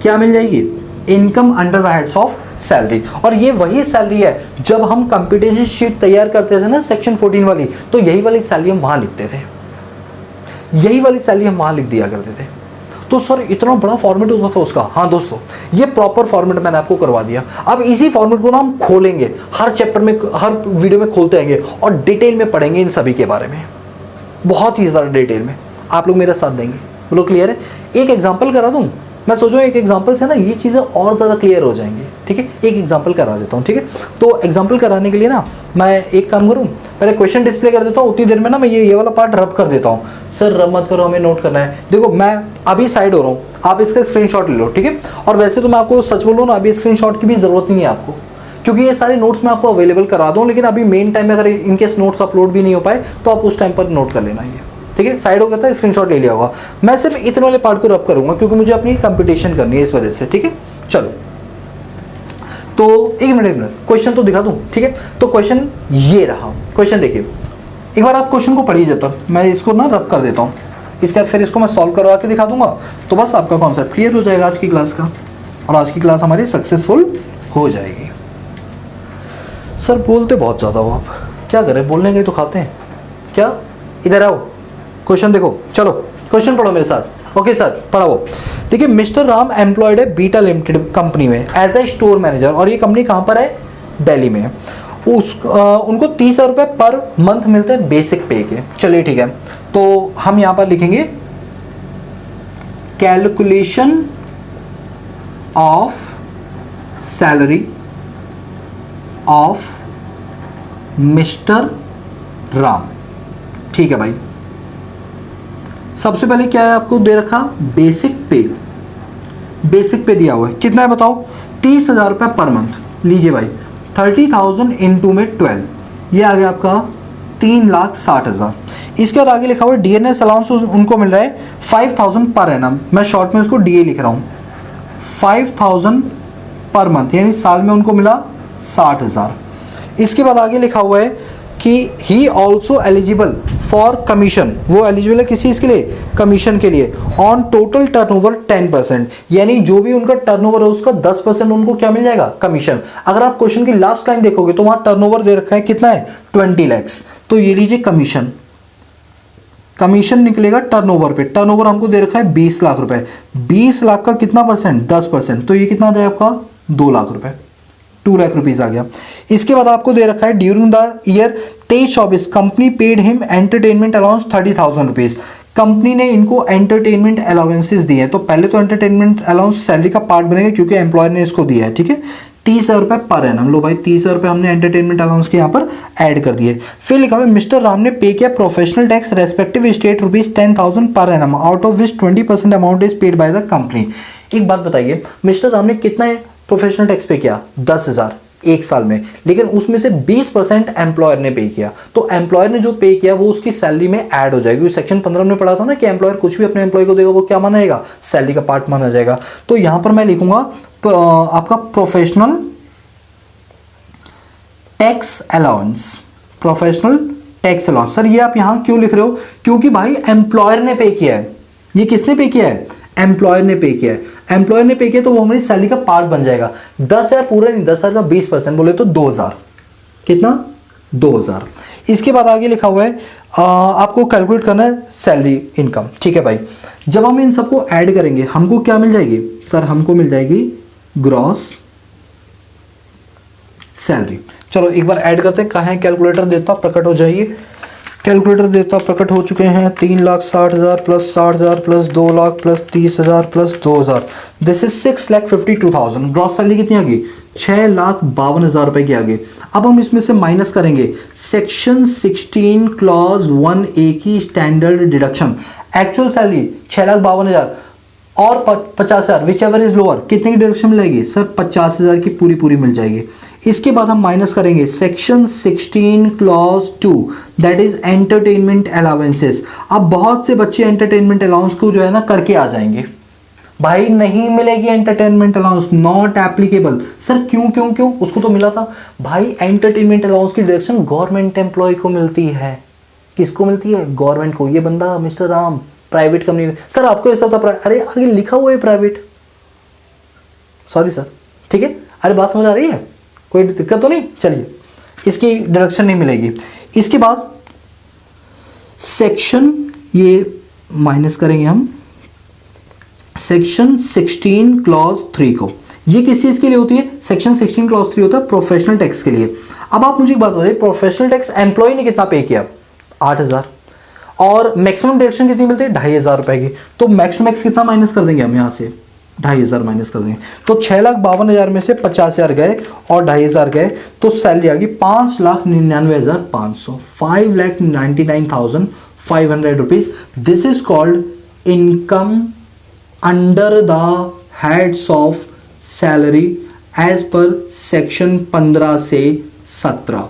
क्या मिल जाएगी? Income under the heads of salary. और ये वही सैलरी है जब हम कंप्यूटेशन शीट तैयार करते थे ना सेक्शन 14 वाली, तो यही वाली सैलरी हम वहां लिखते थे, यही वाली सैलरी हम वहां लिख दिया करते थे। तो सर इतना बड़ा फॉर्मेट होता था उसका। हाँ दोस्तों, ये प्रॉपर फॉर्मेट मैंने आपको करवा दिया। अब इसी फॉर्मेट को ना हम खोलेंगे, हर चैप्टर में, हर वीडियो में खोलते रहेंगे और डिटेल में पढ़ेंगे इन सभी के बारे में, बहुत ही ज़्यादा डिटेल में। आप लोग मेरा साथ देंगे, बोलो क्लियर है? एक एग्जाम्पल करा दूँ, मैं सोचो एक एग्जाम्पल से ना ये चीज़ें और ज़्यादा क्लियर हो जाएंगी। ठीक है, एक एग्जाम्पल करा देता हूँ। ठीक है, तो एग्जाम्पल कराने के लिए ना मैं एक काम करूँ, पहले क्वेश्चन डिस्प्ले कर देता हूँ, उतनी देर में ना मैं ये वाला पार्ट रब कर देता हूँ। सर रब मत करो, हमें नोट करना है। देखो मैं अभी साइड हो रहा हूँ, आप इसका स्क्रीनशॉट ले लो। ठीक है, और वैसे तो मैं आपको सच बोलूँ ना, अभी स्क्रीनशॉट की भी ज़रूरत नहीं है आपको, क्योंकि ये सारे नोट्स मैं आपको अवेलेबल करा दूँ। लेकिन अभी मेन टाइम में अगर इनकेस नोट्स अपलोड भी नहीं हो पाए तो आप उस टाइम पर नोट कर लेना ये। ठीक है, साइड हो गया था, स्क्रीनशॉट ले लिया होगा। मैं सिर्फ इतने वाले पार्ट को रब करूंगा क्योंकि मुझे अपनी कंप्यूटेशन करनी है इस वजह से। ठीक है, चलो तो एक मिनट क्वेश्चन तो दिखा दूं। ठीक है, तो क्वेश्चन ये रहा। क्वेश्चन देखिए, एक बार आप क्वेश्चन को पढ़िए, जब तक मैं इसको ना रब कर देता हूँ, इसके बाद फिर इसको मैं सॉल्व करवा के दिखा दूंगा, तो बस आपका कॉन्सेप्ट क्लियर हो जाएगा आज की क्लास का, और आज की क्लास हमारी सक्सेसफुल हो जाएगी। सर बोलते बहुत ज़्यादा हो आप, क्या करें, बोलने के तो खाते हैं क्या? इधर आओ, क्वेश्चन देखो, चलो क्वेश्चन पढ़ो मेरे साथ। ओके सर, पढ़ाओ। देखिए, मिस्टर राम एम्प्लॉयड है बीटा लिमिटेड कंपनी में एज ए स्टोर मैनेजर, और ये कंपनी कहाँ पर है? दिल्ली में है। उनको 30,000 रुपये पर मंथ मिलते हैं बेसिक पे के। चलिए ठीक है, तो हम यहाँ पर लिखेंगे calculation of salary of mister Ram. ठीक है भाई, सबसे पहले क्या है आपको दे रखा? बेसिक पे। बेसिक पे दिया हुआ है, कितना है बताओ? 30,000 रुपये पर मंथ। लीजिए भाई, 30,000 इंटू में 12, ये आ गया आपका 3,60,000। इसके बाद आगे लिखा हुआ है डीएनएस अलाउंस उनको मिल रहा है 5,000 पर एनम। मैं शॉर्ट में उसको डीए लिख रहा हूँ। 5,000 पर मंथ, यानी साल में उनको मिला 60,000। इसके बाद आगे लिखा हुआ है कि he also eligible for commission, वो एलिजिबल है किसी इसके लिए? कमीशन के लिए। ऑन टोटल टर्नओवर 10%, यानी जो भी उनका टर्नओवर है उसका 10% उनको क्या मिल जाएगा? कमीशन। अगर आप क्वेश्चन की लास्ट लाइन देखोगे तो वहां टर्नओवर दे रखा है कितना है? 20 लाख। तो ये लीजिए कमीशन, कमीशन निकलेगा टर्नओवर पे। टर्नओवर हमको दे रखा है 20 लाख रुपए। 20 लाख का कितना परसेंट? 10%। तो ये कितना दे आपका? 2 लाख रुपए, 2 लाख रुपीज आ गया। इसके बाद आपको दे रखा है during the year 23-24 company paid him entertainment allowance 30,000 rupees. Company ने इनको एंटरटेनमेंट अलाउंसेस दिए हैं। तो पहले तो एंटरटेनमेंट अलाउंस सैलरी का पार्ट बनेगा क्योंकि एम्प्लॉयर ने इसको दिया है। ठीक है, 30,000 रुपये पर एनम। लो भाई, 30,000 रुपये हमने एंटरटेनमेंट अलाउंस के यहाँ पर ऐड कर दिए। फिर लिखा हुआ है मिस्टर राम ने पे किया professional tax respective state rupees 10,000 per annum, out of which 20% amount is paid by the company. एक बात बताइए, मिस्टर राम ने कितना प्रोफेशनल टैक्स पे किया? 10,000 एक साल में, लेकिन उसमें से 20% एम्प्लॉयर ने पे किया। तो एम्प्लॉयर ने जो पे किया वो उसकी सैलरी में ऐड हो जाएगी। सेक्शन 15 में पढ़ा था ना कि एम्प्लॉयर कुछ भी अपने एम्प्लॉय को देगा वो क्या माना जाएगा? सैलरी का पार्ट माना जाएगा। तो यहां पर मैं लिखूंगा आपका professional tax allowance. Professional tax allowance. Sir ये आप यहां क्यों लिख रहे हो? क्योंकि भाई एम्प्लॉयर ने पे किया है। ये किसने पे किया है? एम्प्लॉयर ने पे किया है। एम्प्लॉयर ने पे किया तो वो हमारी सैलरी का पार्ट बन जाएगा। 10,000 पूरा नहीं, 10,000 का 20% बोले तो 2,000। कितना? 2,000। इसके बाद आगे लिखा हुआ है आपको कैलकुलेट करना है सैलरी इनकम। ठीक है भाई, जब हम इन सबको ऐड करेंगे हमको क्या मिल जाएगी? सर हमको मिल जाएगी ग्रॉस सैलरी। चलो एक बार ऐड करते हैं। कहाँ है कैलकुलेटर? देता प्रकट हो जाइए। कैलकुलेटर देवता प्रकट हो चुके हैं। 3,60,000 plus 60,000 plus 2 lakh plus 30,000 plus 2,000, this is 6,52,000। Gross salary कितनी आ गई? 6,52,000 रुपए की आ गई। अब हम इसमें से माइनस करेंगे सेक्शन 16 क्लॉज 1A की स्टैंडर्ड डिडक्शन। एक्चुअल सैलरी 6,52,000 और 50,000 विच एवर इज लोअर, कितने की डिडक्शन मिलेगी? सर 50,000 की पूरी पूरी मिल जाएगी। इसके बाद हम माइनस करेंगे section 16 clause 2 that is entertainment allowances. अब बहुत से बच्चे एंटरटेनमेंट अलाउंस को जो है ना करके आ जाएंगे, भाई नहीं मिलेगी entertainment allowance, not applicable. Sir क्यों क्यों क्यों? उसको तो मिला था। भाई एंटरटेनमेंट अलाउंस की डिडक्शन गवर्नमेंट एम्प्लॉय को मिलती है। किसको मिलती है? गवर्नमेंट को। ये बंदा मिस्टर राम प्राइवेट कंपनी में। सर आपको ऐसा था अरे आगे लिखा हुआ है प्राइवेट, सॉरी सर। ठीक है, अरे बात समझ आ रही है? कोई दिक्कत तो नहीं? चलिए, इसकी डिडक्शन नहीं मिलेगी। इसके बाद सेक्शन ये माइनस करेंगे हम सेक्शन 16 क्लॉज 3 को। ये किस चीज के लिए होती है? सेक्शन 16 क्लॉज 3 होता है प्रोफेशनल टैक्स के लिए। अब आप मुझे एक बात बताइए, प्रोफेशनल टैक्स एम्प्लॉय ने कितना पे किया? 8,000। और मैक्सिमम डिडक्शन कितनी मिलती है? 2,500 रुपए की। तो मैक्स टू मैक्स कितना माइनस कर देंगे हम यहाँ से? 2,500 माइनस कर देंगे। तो 6,52,000 में से 50,000 गए और 2,500 गए, तो सैलरी आ गई 5,99,500, 5,99,500 rupees. This is called income under the heads of salary as per section 15 से 17।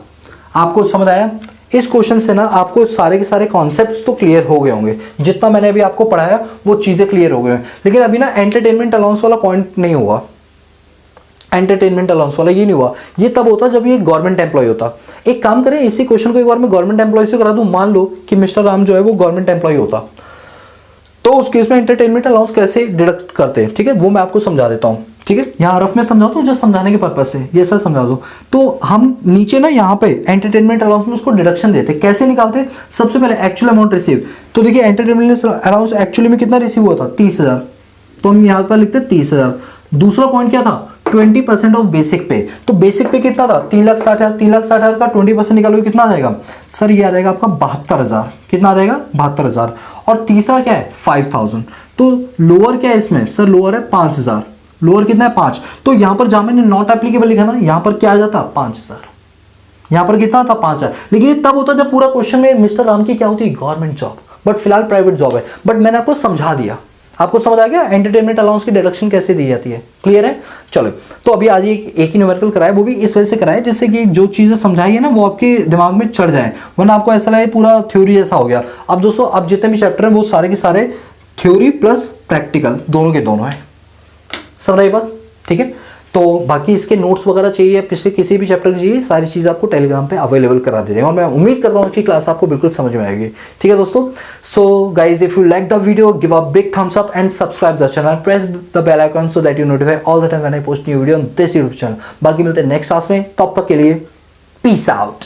आपको समझ आया? इस क्वेश्चन से ना आपको सारे के सारे कॉन्सेप्ट्स तो क्लियर हो गए होंगे। जितना मैंने अभी आपको पढ़ाया वो चीज़ें क्लियर हो गई हैं। लेकिन अभी ना एंटरटेनमेंट अलाउंस वाला पॉइंट नहीं हुआ। एंटरटेनमेंट अलाउंस वाला ये नहीं हुआ। ये तब होता जब ये गवर्नमेंट एम्प्लॉय होता। एक काम करें, इसी क्वेश्चन को एक बार मैं गवर्नमेंट एम्प्लॉय से करा दूं। मान लो कि मिस्टर राम जो है वो गवर्नमेंट एम्प्लॉय होता, तो उस केस में एंटरटेनमेंट अलाउंस कैसे डिडक्ट करते हैं, ठीक है, वो मैं आपको समझा देता हूँ। ठीक है, यहाँ रफ में समझा दो, जस्ट समझाने के पर्पज से ये सर समझा दो। तो हम नीचे ना यहाँ पे एंटरटेनमेंट अलाउंस में उसको डिडक्शन देते, कैसे निकालते? सबसे पहले एक्चुअल अमाउंट रिसीव। तो देखिए एंटरटेनमेंट अलाउंस एक्चुअली में कितना रिसीव हुआ था? 30,000, तो हम यहाँ पर लिखते 30,000। दूसरा पॉइंट क्या था? 20% ऑफ बेसिक पे। तो बेसिक पे कितना था? 3,60,000। 3,60,000 का 20% निकालोगे कितना आ जाएगा सर? ये आ जाएगा आपका 72,000। कितना आ जाएगा? 72,000। और तीसरा क्या है? 5,000। तो लोअर क्या है इसमें सर? लोअर है 5,000। लोअर कितना है? 5। तो यहां पर जहां मैंने नॉट एप्लीकेबल लिखा ना, यहां पर क्या आ जाता? 5,000। यहां पर कितना था? 5,000। लेकिन ये तब होता जब पूरा क्वेश्चन में मिस्टर राम की क्या होती? गवर्नमेंट जॉब, बट फिलहाल प्राइवेट जॉब है। बट मैंने आपको समझा दिया, आपको समझ आ गया एंटरटेनमेंट अलाउंस की डिडक्शन कैसे दी जाती है? क्लियर है? चलो, तो अभी आज एक ही न्यूमेरिकल कराए, वो भी इस वजह से कराए जिससे कि जो चीजें समझाई है ना वो आपके दिमाग में चढ़ जाए, वरना आपको ऐसा लगे पूरा थ्योरी जैसा हो गया। अब दोस्तों, अब जितने भी चैप्टर हैं वो सारे के सारे थ्योरी प्लस प्रैक्टिकल दोनों के दोनों है। समझ रही बात? ठीक है, तो बाकी इसके नोट्स वगैरह चाहिए, पिछले किसी भी चैप्टर की चाहिए, सारी चीज़ आपको टेलीग्राम पे अवेलेबल करा दे जाएंगे और मैं उम्मीद करता हूँ कि क्लास आपको बिल्कुल समझ में आएगी। ठीक है दोस्तों, so guys if you like the video give a big thumbs up and subscribe the channel, press the bell icon so that you notify all the time when I post new video on this YouTube channel. बाकी मिलते हैं next class में, तब तक के लिए peace out.